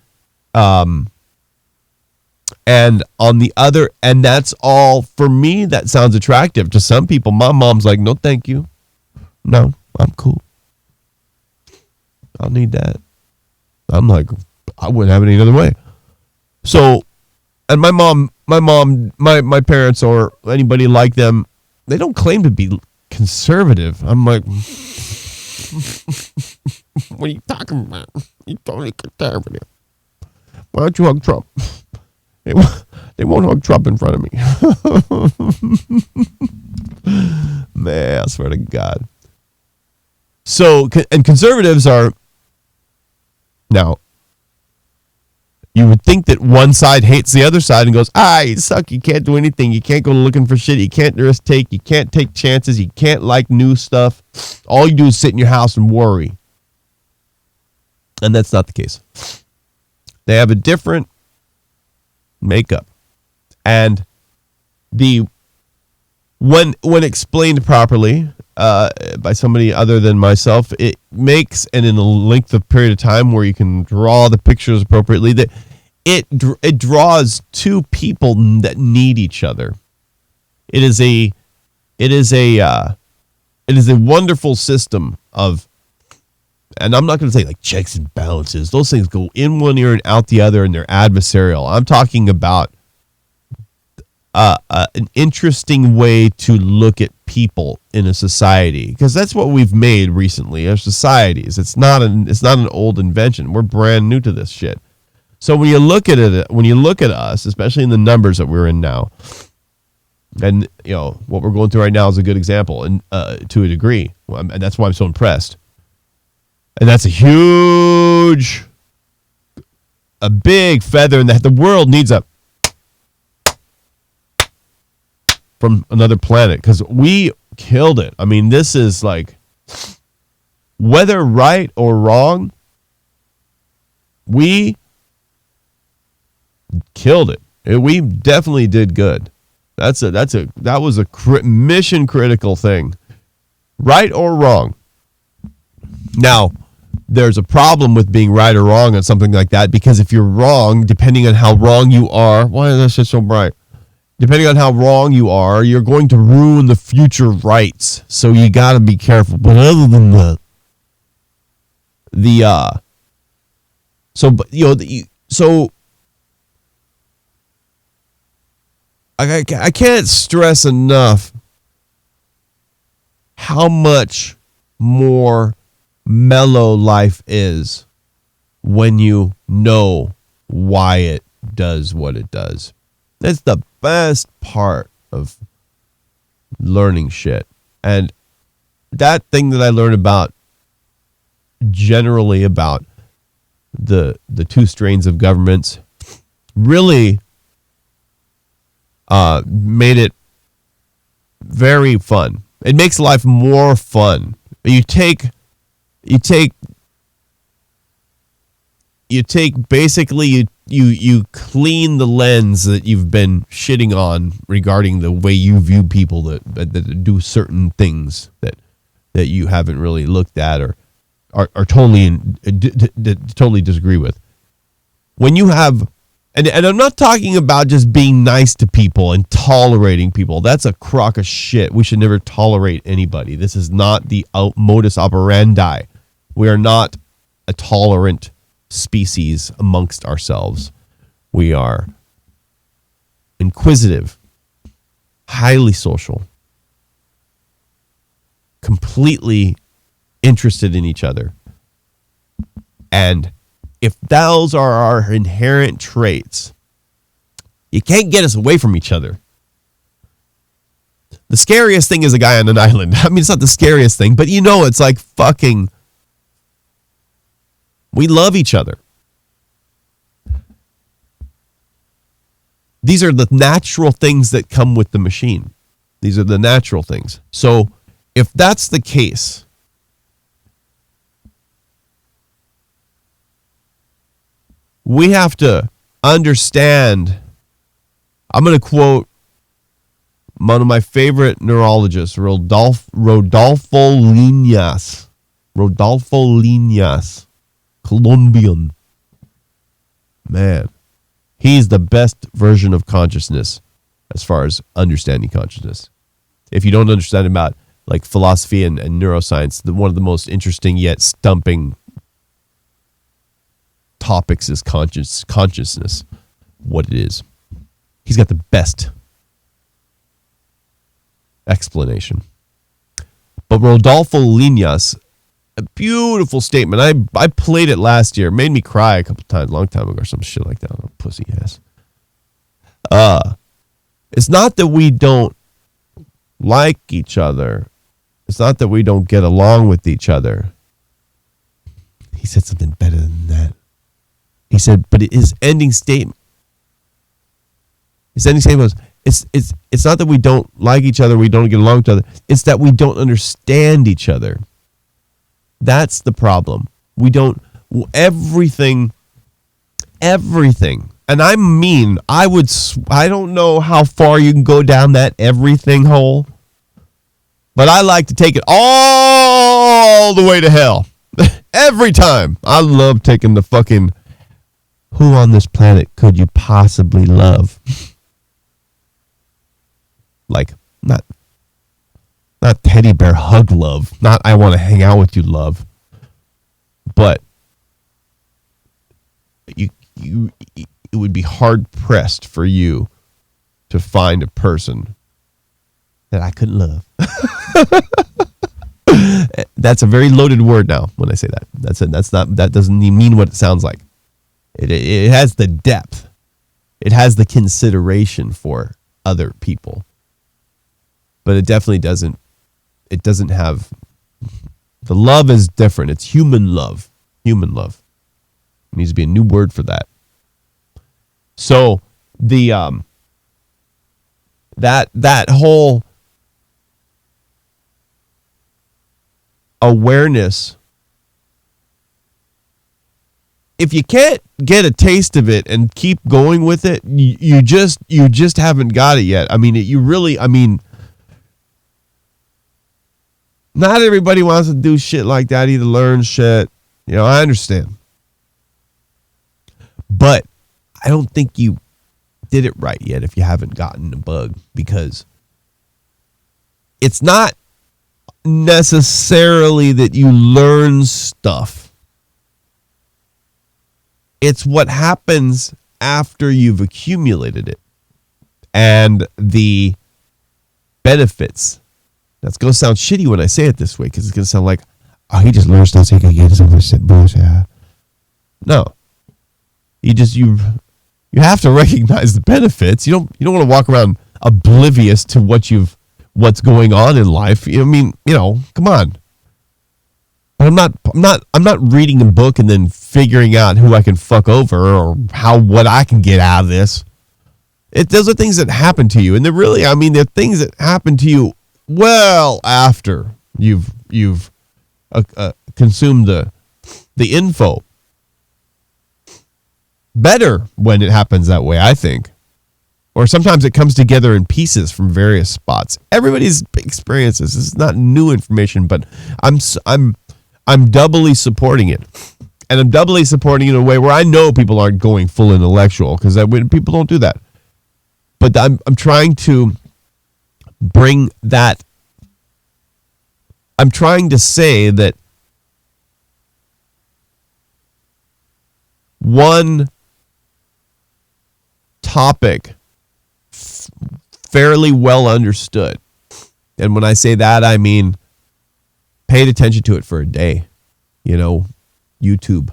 [SPEAKER 1] And on the other, and that's all for me. That sounds attractive to some people. My mom's like, no, thank you. No, I'm cool. I'll need that. I'm like, I wouldn't have it any other way. So, and my parents or anybody like them, they don't claim to be conservative. I'm like, what are you talking about? You're totally conservative. Why don't you hug Trump? They won't hug Trump in front of me. Man, I swear to God. So, and conservatives are, now, you would think that one side hates the other side and goes, you suck, you can't do anything, you can't go looking for shit, you can't risk take, you can't take chances, you can't like new stuff. All you do is sit in your house and worry. And that's not the case. They have a different makeup. And when explained properly by somebody other than myself, it makes, and in a length of period of time where you can draw the pictures appropriately, that it draws two people that need each other. It is a wonderful system of, and I'm not going to say like checks and balances. Those things go in one ear and out the other, and they're adversarial. I'm talking about an interesting way to look at people in a society, because that's what we've made recently. Our societies. It's not an old invention. We're brand new to this shit. So when you look at it, when you look at us, especially in the numbers that we're in now, and you know what we're going through right now is a good example, and to a degree, and that's why I'm so impressed. And that's a big feather in that the world needs from another planet, because we killed it. I mean, this is like, whether right or wrong, we killed it. We definitely did good. That was a mission critical thing, right or wrong. Now, there's a problem with being right or wrong on something like that, because if you're wrong, depending on how wrong you are, why is that shit so bright? Depending on how wrong you are, you're going to ruin the future rights. So you got to be careful. But other than that, I can't stress enough how much more mellow life is when you know why it does what it does. That's the best part of learning shit. And that thing that I learned about, generally about the two strains of governments, really made it very fun. It makes life more fun. You take basically you clean the lens that you've been shitting on regarding the way you view people that do certain things that you haven't really looked at or are totally totally disagree with. When you have, and I'm not talking about just being nice to people and tolerating people. That's a crock of shit. We should never tolerate anybody. This is not the modus operandi. We are not a tolerant species amongst ourselves. We are inquisitive, highly social, completely interested in each other. And if those are our inherent traits, you can't get us away from each other. The scariest thing is a guy on an island. I mean, it's not the scariest thing, but it's like fucking, we love each other. These are the natural things that come with the machine. These are the natural things. So if that's the case, we have to understand. I'm going to quote one of my favorite neurologists, Rodolfo Linas. Rodolfo Linas, Colombian. Man, he's the best version of consciousness as far as understanding consciousness. If you don't understand about like philosophy and neuroscience, one of the most interesting yet stumping topics is consciousness, what it is. He's got the best explanation. But Rodolfo Linas, a beautiful statement. I played it last year. It made me cry a couple times, long time ago, or some shit like that. Oh, pussy ass. It's not that we don't like each other. It's not that we don't get along with each other. He said something better than that. He said, but his ending statement. His ending statement was, it's not that we don't like each other, we don't get along with each other. It's that we don't understand each other. That's the problem. We don't, everything, and I mean, I don't know how far you can go down that everything hole, but I like to take it all the way to hell. Every time. I love taking the fucking, who on this planet could you possibly love? Like, not teddy bear hug love, not I want to hang out with you love, but it would be hard pressed for you to find a person that I couldn't love. That's a very loaded word now when I say that. That doesn't even mean what it sounds like. It has the depth. It has the consideration for other people. But it definitely doesn't. It doesn't have. The love is different. It's human love. Human love. There needs to be a new word for that. So the that whole awareness. If you can't get a taste of it and keep going with it, you just haven't got it yet. I mean, not everybody wants to do shit like that, either learn shit. You know, I understand. But I don't think you did it right yet if you haven't gotten the bug, because it's not necessarily that you learn stuff. It's what happens after you've accumulated it and the benefits. That's going to sound shitty when I say it this way, because it's going to sound like, oh, he just learns stuff so he can get some bullshit. No. You have to recognize the benefits. You don't want to walk around oblivious to what's going on in life. I mean, come on. But I'm not reading a book and then figuring out who I can fuck over or what I can get out of this. Those are things that happen to you, and they're things that happen to you well after you've consumed the info. Better when it happens that way, I think. Or sometimes it comes together in pieces from various spots. Everybody's experiences. This is not new information, but I'm doubly supporting it. And I'm doubly supporting it in a way where I know people aren't going full intellectual, because people don't do that. But I'm trying to bring that. I'm trying to say that one topic fairly well understood. And when I say that, I mean paid attention to it for a day. YouTube.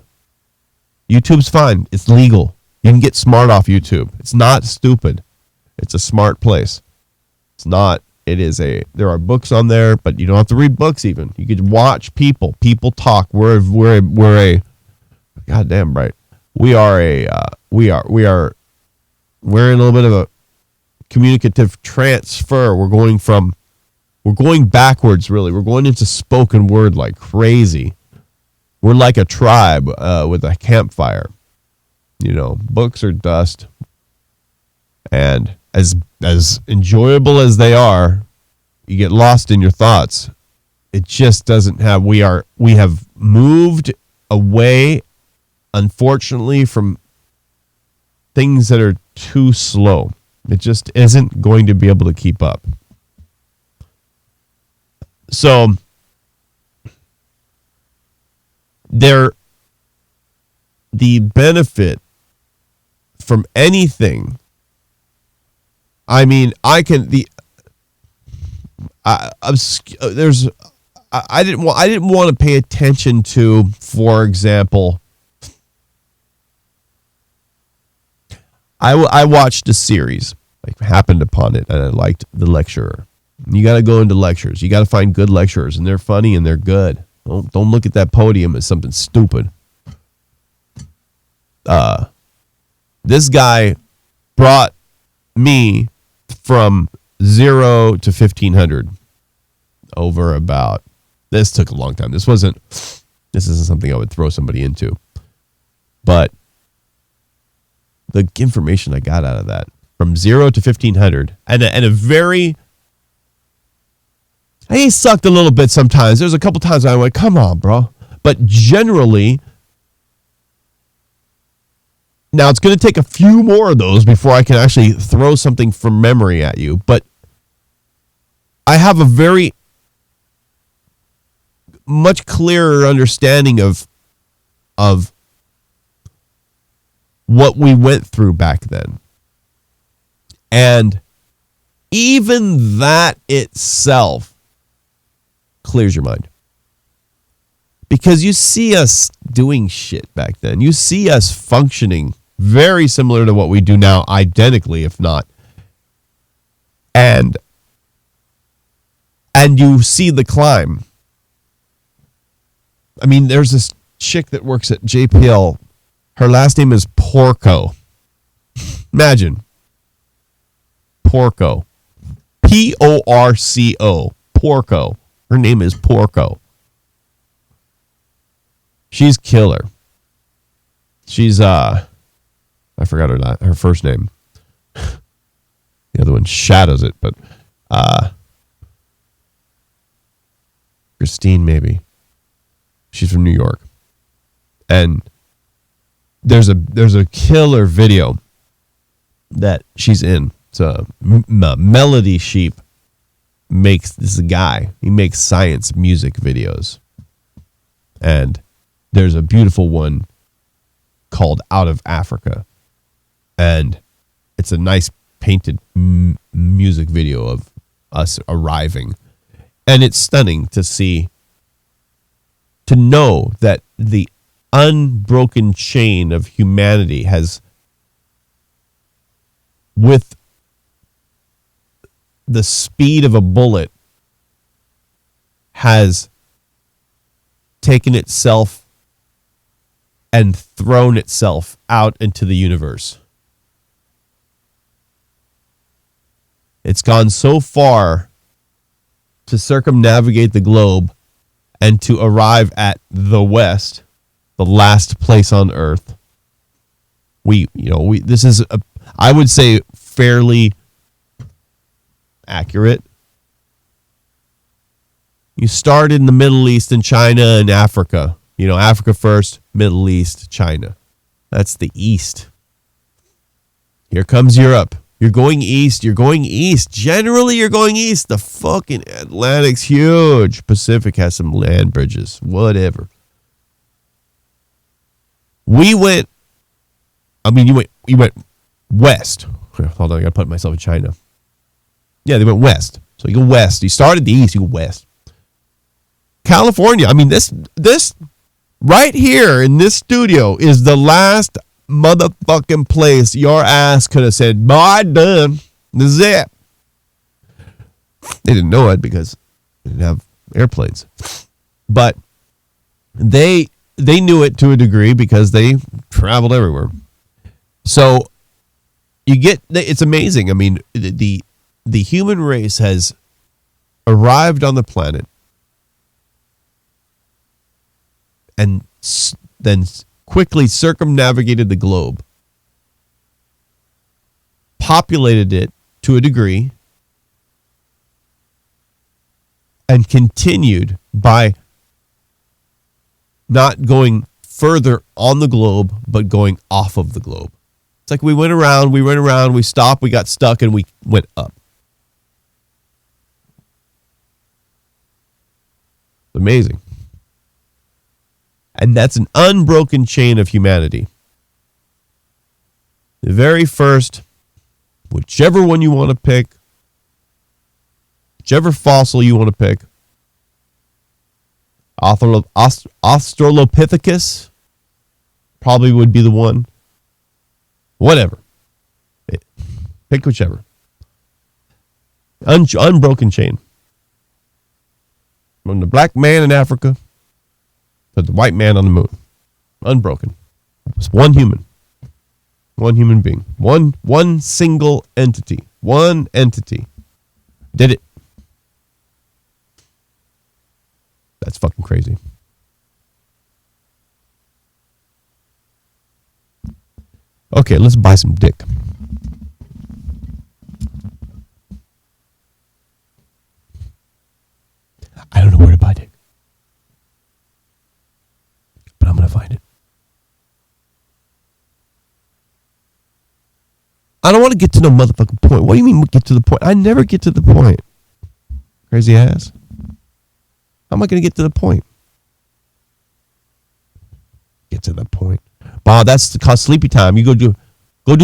[SPEAKER 1] YouTube's fine. It's legal. You can get smart off YouTube. It's not stupid. It's a smart place. It's not. There are books on there, but you don't have to read books even. You could watch people talk. We're a goddamn right. We are we're in a little bit of a communicative transfer. We're going backwards, really. We're going into spoken word like crazy. We're like a tribe with a campfire. You know, books are dust. And as enjoyable as they are, you get lost in your thoughts. It just doesn't have, we have moved away, unfortunately, from things that are too slow. It just isn't going to be able to keep up. So the benefit from anything, I mean, I didn't want to pay attention to, for example, I watched a series, happened upon it, and I liked The Lecturer. You got to go into lectures. You got to find good lecturers, and they're funny and they're good. Don't look at that podium as something stupid. This guy brought me from 0 to 1,500 over about. This took a long time. This isn't something I would throw somebody into, but the information I got out of that from 0 to 1,500 and a very. He sucked a little bit sometimes. There's a couple times I went, come on, bro. But generally, now it's going to take a few more of those before I can actually throw something from memory at you. But I have a very much clearer understanding of what we went through back then. And even that itself clears your mind. Because you see us doing shit back then. You see us functioning very similar to what we do now, identically, if not. And you see the climb. I mean, there's this chick that works at JPL. Her last name is Porco. Imagine. Porco. Porco. Porco. Her name is Porco. She's killer. She's I forgot her first name. The other one shadows it, but Christine maybe. She's from New York. And there's a killer video that she's in. It's a Melody Sheep. This is a guy. He makes science music videos. And there's a beautiful one called Out of Africa. And it's a nice painted music video of us arriving. And it's stunning to know that the unbroken chain of humanity has, with the speed of a bullet, has taken itself and thrown itself out into the universe. It's gone so far to circumnavigate the globe and to arrive at the West, the last place on Earth. This is I would say fairly accurate. You start in the Middle East and China and Africa. Africa first, Middle East, China. That's the East. Here comes Europe. You're going east. Generally, you're going east. The fucking Atlantic's huge. Pacific has some land bridges. Whatever. You went west. Hold on, I gotta put myself in China. Yeah, they went west. So you go west. You started the east, you go west. California, this right here in this studio is the last motherfucking place your ass could have said, "Boy, done. This is it." They didn't know it because they didn't have airplanes. But they knew it to a degree because they traveled everywhere. So, it's amazing. I mean, the human race has arrived on the planet and then quickly circumnavigated the globe, populated it to a degree, and continued by not going further on the globe, but going off of the globe. It's like we went around, we stopped, we got stuck, and we went up. Amazing. And that's an unbroken chain of humanity. The very first, whichever one you want to pick, whichever fossil you want to pick, Australopithecus probably would be the one. Whatever. Pick whichever. Unbroken chain. From the black man in Africa to the white man on the moon. Unbroken. It's one human. One human being. One single entity. One entity. Did it. That's fucking crazy. Okay, let's buy some dick. I don't know where to buy dick. But I'm going to find it. I don't want to get to no motherfucking point. What do you mean get to the point? I never get to the point. Crazy ass. How am I going to get to the point? Get to the point. Bob, that's called sleepy time. You go do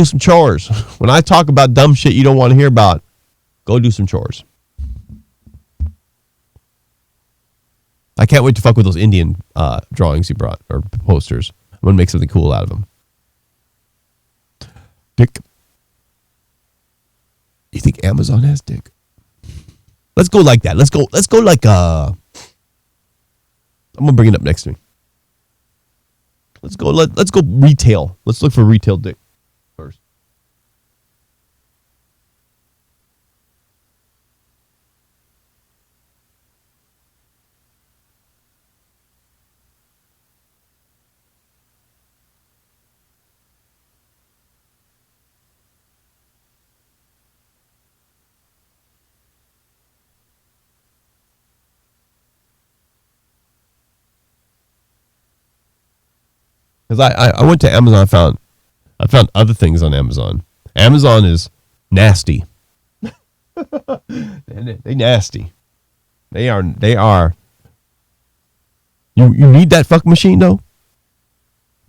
[SPEAKER 1] some chores. When I talk about dumb shit you don't want to hear about, go do some chores. I can't wait to fuck with those Indian drawings you brought, or posters. I'm going to make something cool out of them. Dick. You think Amazon has dick? Let's go like that. Let's go like I'm going to bring it up next to me. Let's go retail. Let's look for retail dick first. Because I went to Amazon, I found other things on Amazon. Amazon is nasty. They nasty. They are. You need that fuck machine though?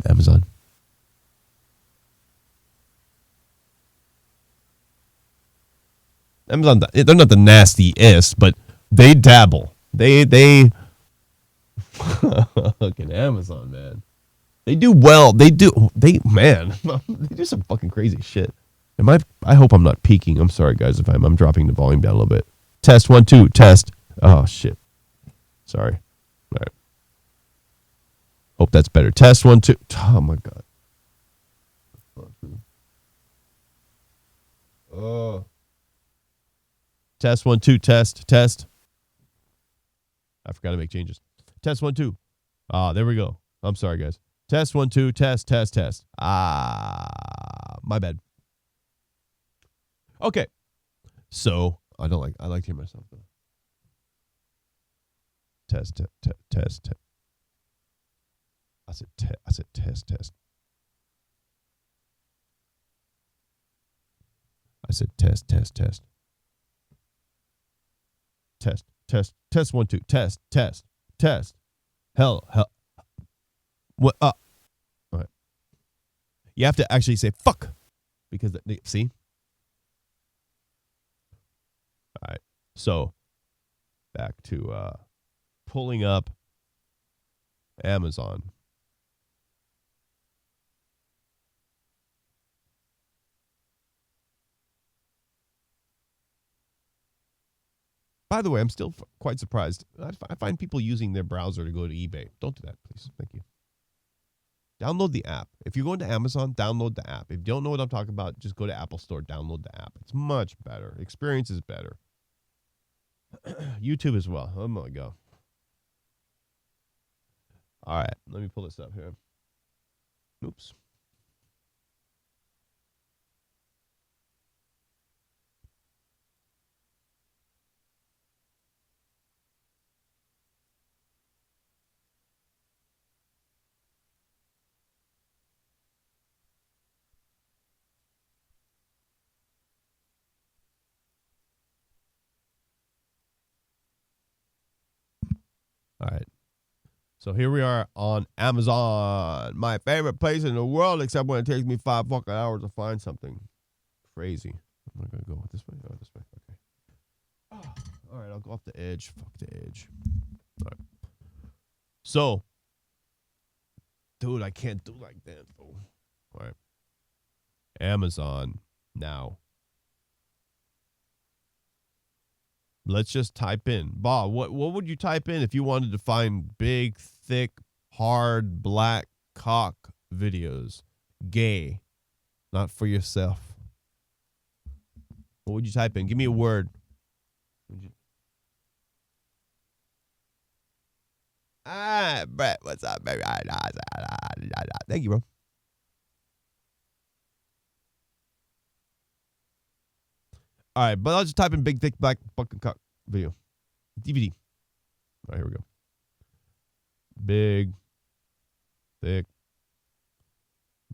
[SPEAKER 1] Amazon. Amazon, they're not the nastiest, but they dabble. They fucking Amazon, man. They do well. They do some fucking crazy shit. I hope I'm not peaking. I'm sorry, guys, if I'm dropping the volume down a little bit. Test 1 2 test. Oh shit. Sorry. All right. Hope that's better. Test 1 2. Oh my god. Oh. Test 1 2 test. I forgot to make changes. Test 1 2. Ah, there we go. I'm sorry, guys. Test 1 2 test. My bad. Okay. So I like to hear myself though. Test. I said test. I said test. Test 1 2 test. Hell. What? All right. You have to actually say fuck because see. All right. So back to pulling up Amazon. By the way, I'm still quite surprised. I find people using their browser to go to eBay. Don't do that, please. Thank you. Download the app. If you're going to Amazon, download the app. If you don't know what I'm talking about, just go to Apple Store, download the app. It's much better. Experience is better. YouTube as well. Oh my God. All right, let me pull this up here. Oops. All right. So here we are on Amazon, my favorite place in the world, except when it takes me 5 fucking hours to find something. Crazy. I'm not going to go this way. Oh, this way. Okay. Oh, all right, I'll go off the edge. Fuck the edge. All right. So, dude, I can't do like that, though. All right. Amazon now. Let's just type in. Bob, what would you type in if you wanted to find big, thick, hard, black cock videos? Gay. Not for yourself. What would you type in? Give me a word. Brett, what's up, baby? Thank you, bro. All right, but I'll just type in big, thick, black fucking cock video. DVD. All right, here we go. Big, thick,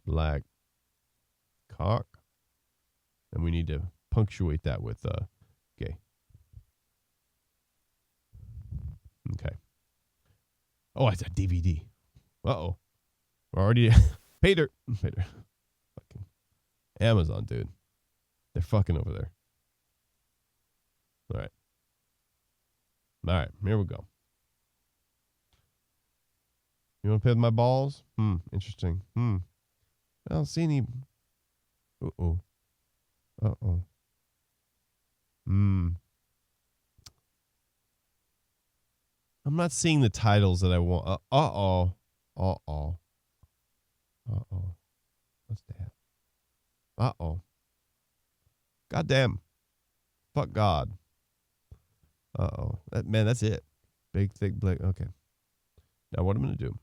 [SPEAKER 1] black cock. And we need to punctuate that with gay. Okay. Oh, it's a DVD. Uh-oh. We're already... Pay dirt. Fucking Amazon, dude. They're fucking over there. All right. All right, here we go. You want to play with my balls? Interesting. I don't see any. Uh-oh. Uh-oh. I'm not seeing the titles that I want. Uh-oh. Uh-oh. Uh-oh. What's that? Uh-oh. Goddamn. Fuck God. Uh-oh. Man, that's it. Big, thick, black. Okay. Now what I'm going to do.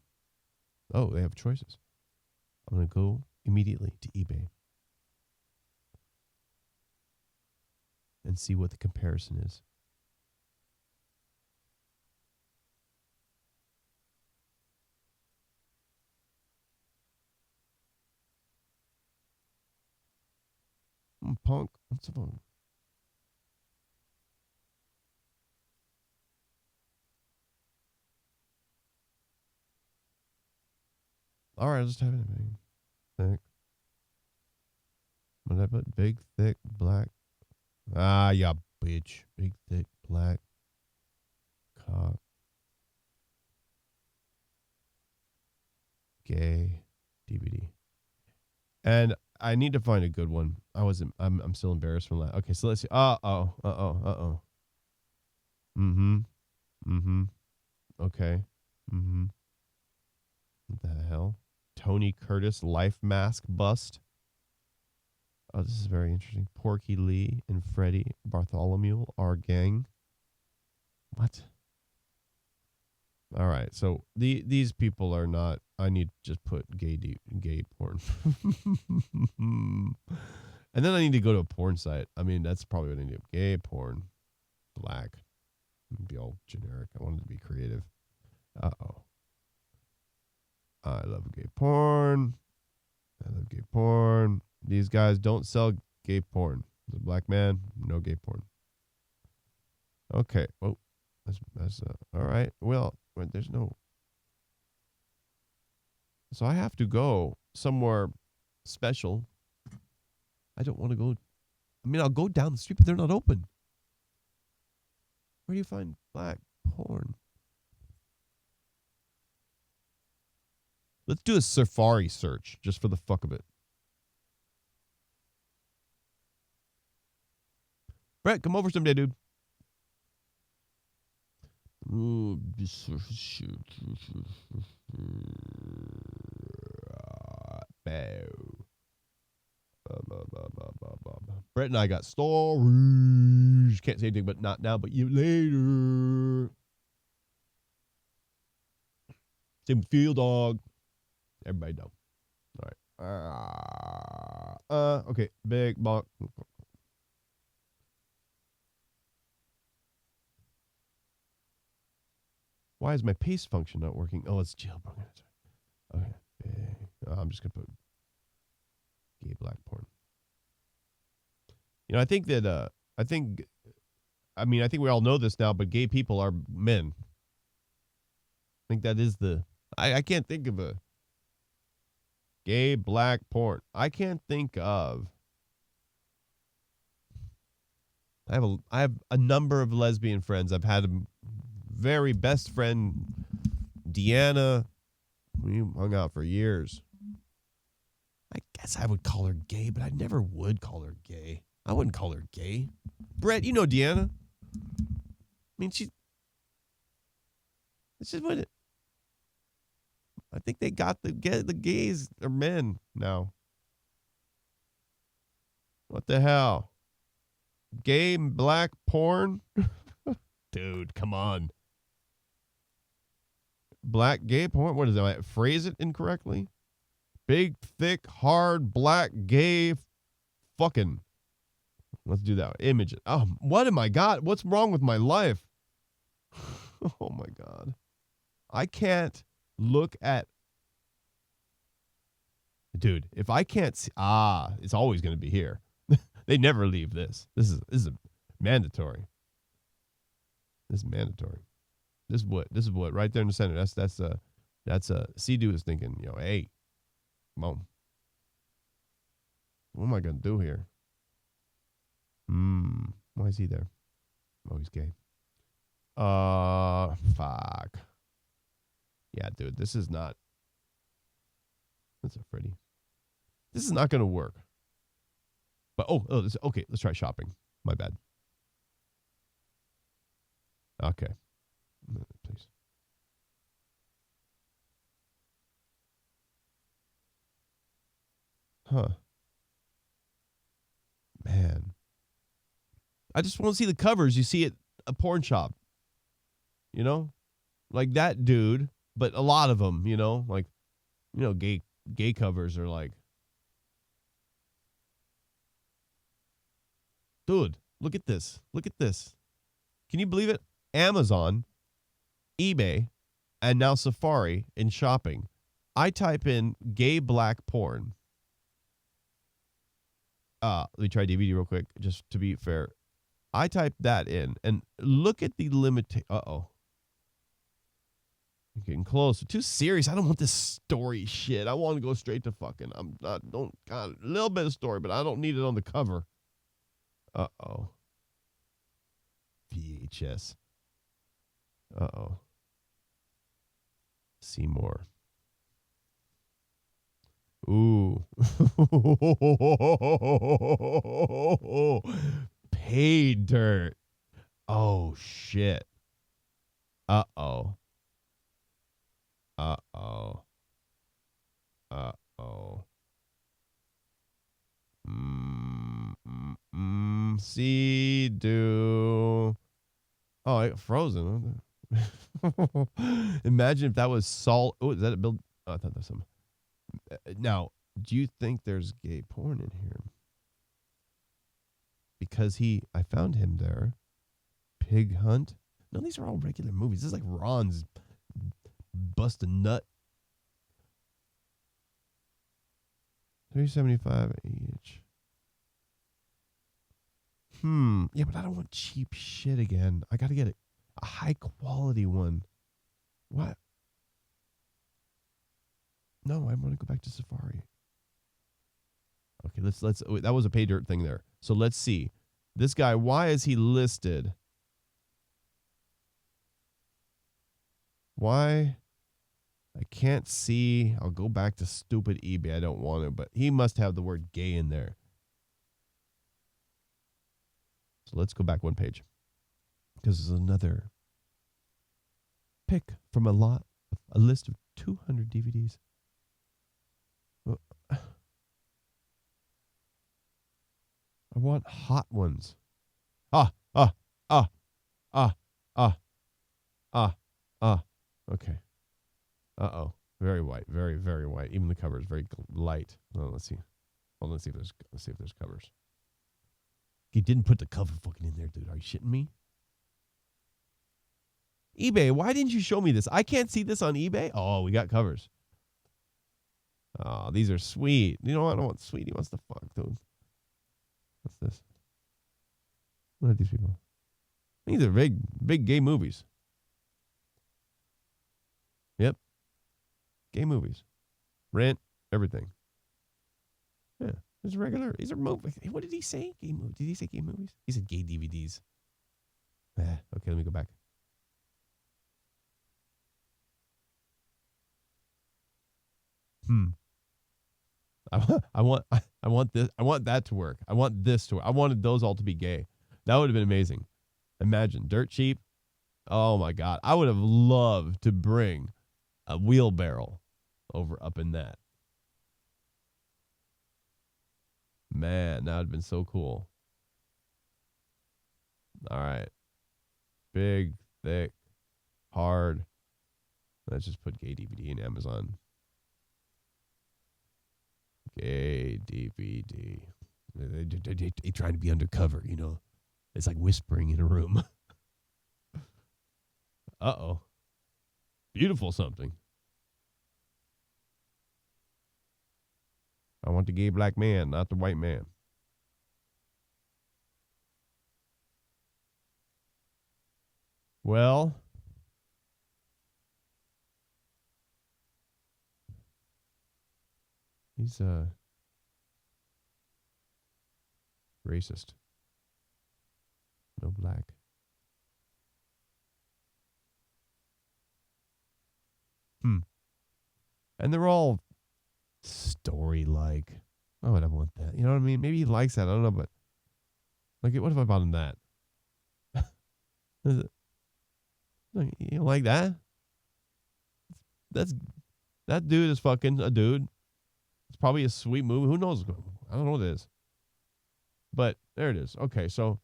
[SPEAKER 1] Oh, they have choices. I'm going to go immediately to eBay. And see what the comparison is. Punk. What's the phone? All right, I'll just have it big, thick. What did I put? Big, thick, black. Ah, yeah, bitch. Big, thick, black cock. Gay DVD. And I need to find a good one. I'm still embarrassed from that. Okay, so let's see. Uh-oh. Okay. What the hell? Tony Curtis life mask bust. Oh, this is very interesting. Porky Lee and Freddie Bartholomew, our gang. What? All right, so these people are not. I need to just put gay porn, and then I need to go to a porn site. I mean, that's probably what I need to do. Gay porn, black. It'd be all generic. I wanted to be creative. Uh-oh. I love gay porn. These guys don't sell gay porn. As a black man, no gay porn. Okay. Oh, that's all right. Well, there's no. So I have to go somewhere special. I don't want to go. I mean, I'll go down the street, but they're not open. Where do you find black porn? Let's do a Safari search just for the fuck of it. Brett, come over someday, dude. Bow. Brett and I got stories. Can't say anything, but not now, but you later. Same with Field Dog. Everybody know. All right. Okay. Big Bonk. Why is my paste function not working? Oh, it's jailbroken. Okay. I'm just going to put gay black porn. You know, I think that, I think we all know this now, but gay people are men. I think that is I can't think of a gay black porn. I can't think of. I have a number of lesbian friends. I've had a very best friend, Deanna. We hung out for years. I guess I would call her gay, but I never would call her gay. I wouldn't call her gay. Brett, you know Deanna. I mean, it's just what it. I think they got the gays are men now. What the hell? Gay black porn? Dude, come on. Black gay porn? What is that? I phrase it incorrectly? Big, thick, hard, black, gay fucking. Let's do that. Image it. Oh, what am I got? What's wrong with my life? Oh my God. I can't look at. Dude, if I can't see, it's always going to be here. They never leave this. This is mandatory. This is mandatory. This is what right there in the center. That's C-Do is thinking, hey, come on. What am I gonna do here? Why is he there? Oh, he's gay. Fuck. Yeah, dude, this is not. That's a Freddy. This is not gonna work. But okay. Let's try shopping. My bad. Okay. Please. Huh. Man. I just want to see the covers. You see it a porn shop. You know? Like that dude, but a lot of them, like, gay covers are like, dude, look at this. Look at this. Can you believe it? Amazon, eBay, and now Safari in shopping. I type in gay black porn. Let me try DVD real quick, just to be fair. I type that in, and look at the limitation. I'm getting close. Too serious. I don't want this story shit. I want to go straight to fucking. Got a little bit of story, but I don't need it on the cover. VHS. See more. Ooh. Pay dirt. Oh, shit. Uh-oh. See, do. Oh, I got frozen. Imagine if that was salt. Oh, is that a build? Oh, I thought that was some. Now, do you think there's gay porn in here? Because I found him there. Pig Hunt. No, these are all regular movies. This is like Ron's Bust a Nut. $3.75 each. Yeah, but I don't want cheap shit again. I got to get a high quality one. What? No, I want to go back to Safari. Okay, let's. That was a pay dirt thing there. So let's see. This guy, why is he listed? Why? I can't see. I'll go back to stupid eBay. I don't want to, but he must have the word gay in there. So let's go back one page. Because there's another pick from a list of 200 DVDs. I want hot ones. Ah, ah, ah, ah, ah, ah, ah. Okay. Uh-oh. Very white. Very, very white. Even the cover is very light. Oh, let's see. Well, let's see if there's covers. He didn't put the cover fucking in there, dude. Are you shitting me? eBay, why didn't you show me this? I can't see this on eBay. Oh, we got covers. Oh, these are sweet. You know what? I don't want sweet. He wants to fuck, dude. What's this? What are these people? These are big gay movies. Yep. Gay movies. Rent, everything. Yeah. There's regular. These are movies. What did he say? Gay movies. Did he say gay movies? He said gay DVDs. Okay, let me go back. I want this. I want that to work. I want this to work. I wanted those all to be gay. That would have been amazing. Imagine Dirt Cheap. Oh my God. I would have loved to bring a wheelbarrow over up in that. Man, that would have been so cool. All right. Big, thick, hard. Let's just put gay DVD in Amazon. Gay DVD. They trying to be undercover, you know. It's like whispering in a room. Uh-oh. Beautiful something. I want the gay black man, not the white man. Well, he's racist. No black. And they're all story-like. Why would I want that? You know what I mean? Maybe he likes that. I don't know, but like, what if I bought him that? Is it? Like, you don't like that? That dude is fucking a dude. It's probably a sweet movie. Who knows? I don't know what it is. But there it is. Okay, so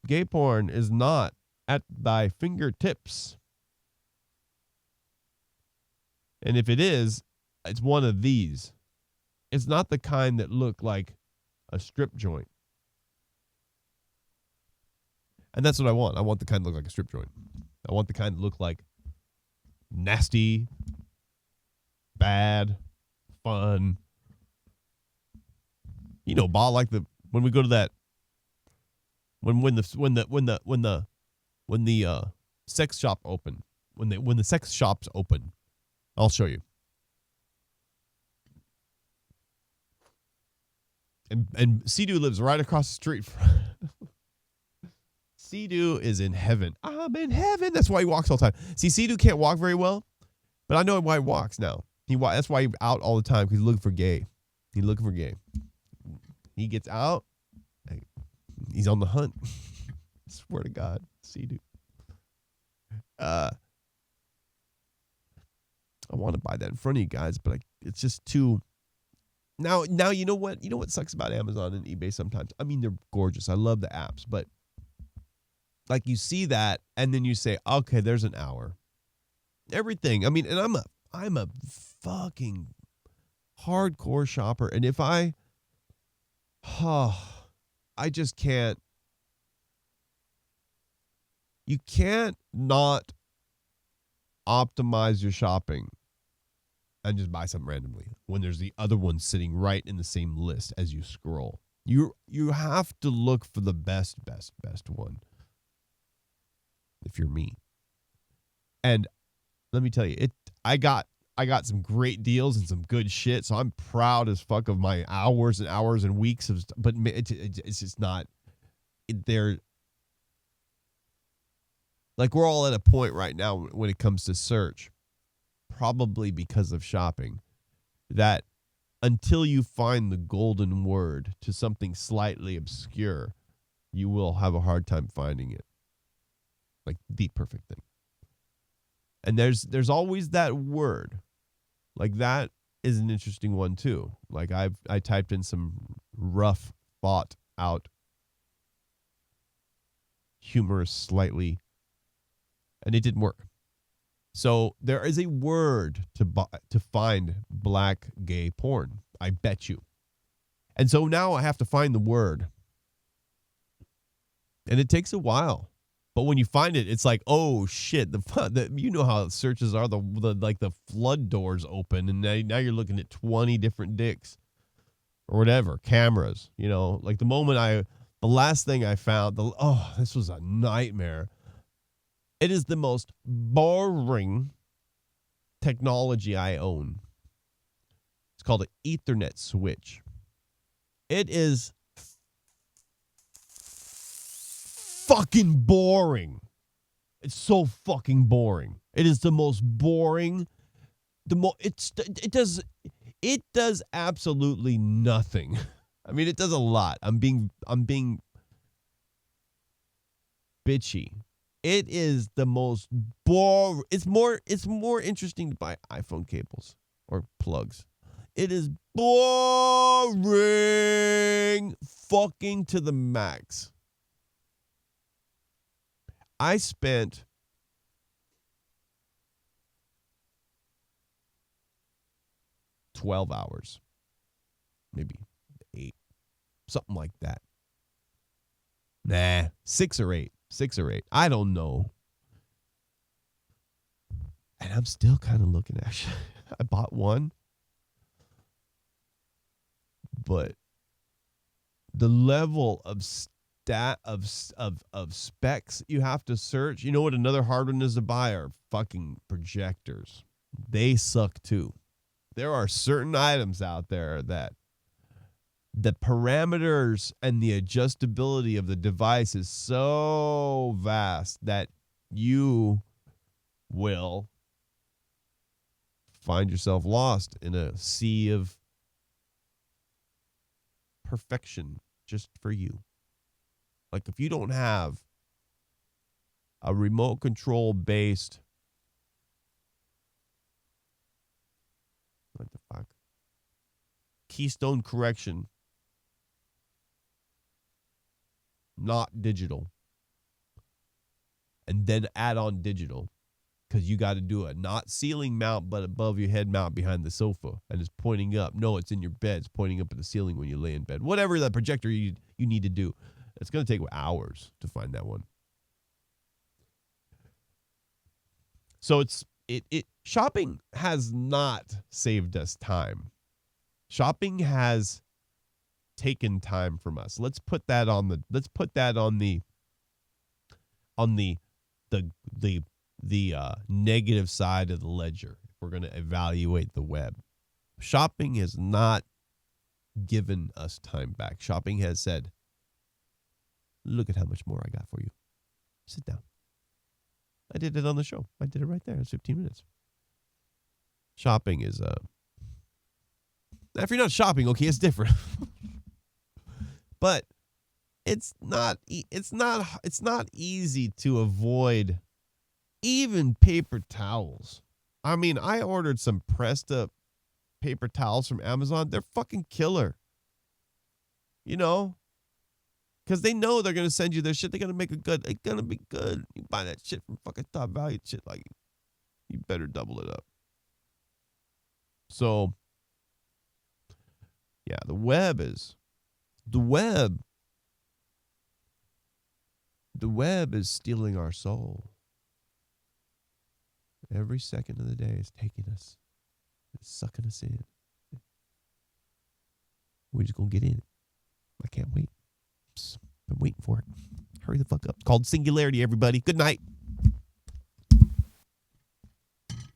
[SPEAKER 1] gay porn is not at thy fingertips. And if it is, it's one of these. It's not the kind that look like a strip joint. And that's what I want. I want the kind that look like a strip joint. I want the kind that look like nasty, bad, fun. You know, Bob, like when we go to that when the sex shop open, when the sex shops open, I'll show you. And Sea-Doo lives right across the street. Sea-Doo is in heaven. I'm in heaven. That's why he walks all the time. See, Sea-Doo can't walk very well, but I know why he walks now. That's why he's out all the time, because he's looking for gay. He's looking for gay. He gets out. He's on the hunt. Swear to God, Sea-Doo. I want to buy that in front of you guys, but it's just too. Now you know what? You know what sucks about Amazon and eBay sometimes? I mean, they're gorgeous. I love the apps, but like you see that and then you say, okay, there's an hour. Everything. I mean, and I'm a fucking hardcore shopper, and if I just can't. You can't not optimize your shopping and just buy something randomly when there's the other one sitting right in the same list as you scroll. You have to look for the best one. If you're me. And let me tell you, I got some great deals and some good shit, so I'm proud as fuck of my hours and hours and weeks of but it's just not they're like, we're all at a point right now when it comes to search, probably because of shopping, that until you find the golden word to something slightly obscure, you will have a hard time finding it. Like the perfect thing. And there's always that word. Like, that is an interesting one too. Like, I typed in some rough thought out humorous slightly, and it didn't work. So there is a word to find black gay porn. I bet you. And so now I have to find the word. And it takes a while. But when you find it, it's like, oh shit! You know how searches are. The flood doors open, and now you're looking at 20 different dicks, or whatever, cameras. You know, like the last thing I found. This was a nightmare. It is the most boring technology I own. It's called an Ethernet switch. It is fucking boring. It's so fucking boring. It is the most boring. It does absolutely nothing. I mean, it does a lot. I'm being bitchy. It is the most boring. It's more interesting to buy iPhone cables or plugs. It is boring fucking to the max. I spent $12 maybe 8, something like that. Nah, 6 or 8. I don't know. And I'm still kind of looking, actually. I bought one. But the level of specs you have to search. You know what another hard one is to buy are fucking projectors. They suck too. There are certain items out there that the parameters and the adjustability of the device is so vast that you will find yourself lost in a sea of perfection just for you. Like if you don't have a remote control based, what the fuck? Keystone correction, not digital, and then add on digital, because you got to do a not ceiling mount but above your head mount behind the sofa, and it's pointing up. No, it's in your bed. It's pointing up at the ceiling when you lay in bed. Whatever that projector you need to do. It's going to take hours to find that one. So shopping has not saved us time. Shopping has taken time from us. Let's put that on the negative side of the ledger if we're going to evaluate the web. Shopping has not given us time back. Shopping has said, look at how much more I got for you. Sit down. I did it on the show. I did it right there. It's 15 minutes. Shopping is if you're not shopping, okay, it's different. But it's not easy to avoid even paper towels. I mean, I ordered some pressed up paper towels from Amazon. They're fucking killer. You know? Because they know they're going to send you their shit. They're going to make it good. It's going to be good. You buy that shit from fucking Top Value shit. Like, you better double it up. So, yeah, the web is stealing our soul. Every second of the day is taking us. It's sucking us in. We're just going to get in it. I can't wait. Been waiting for it. Hurry the fuck up. It's called Singularity, everybody. Good night.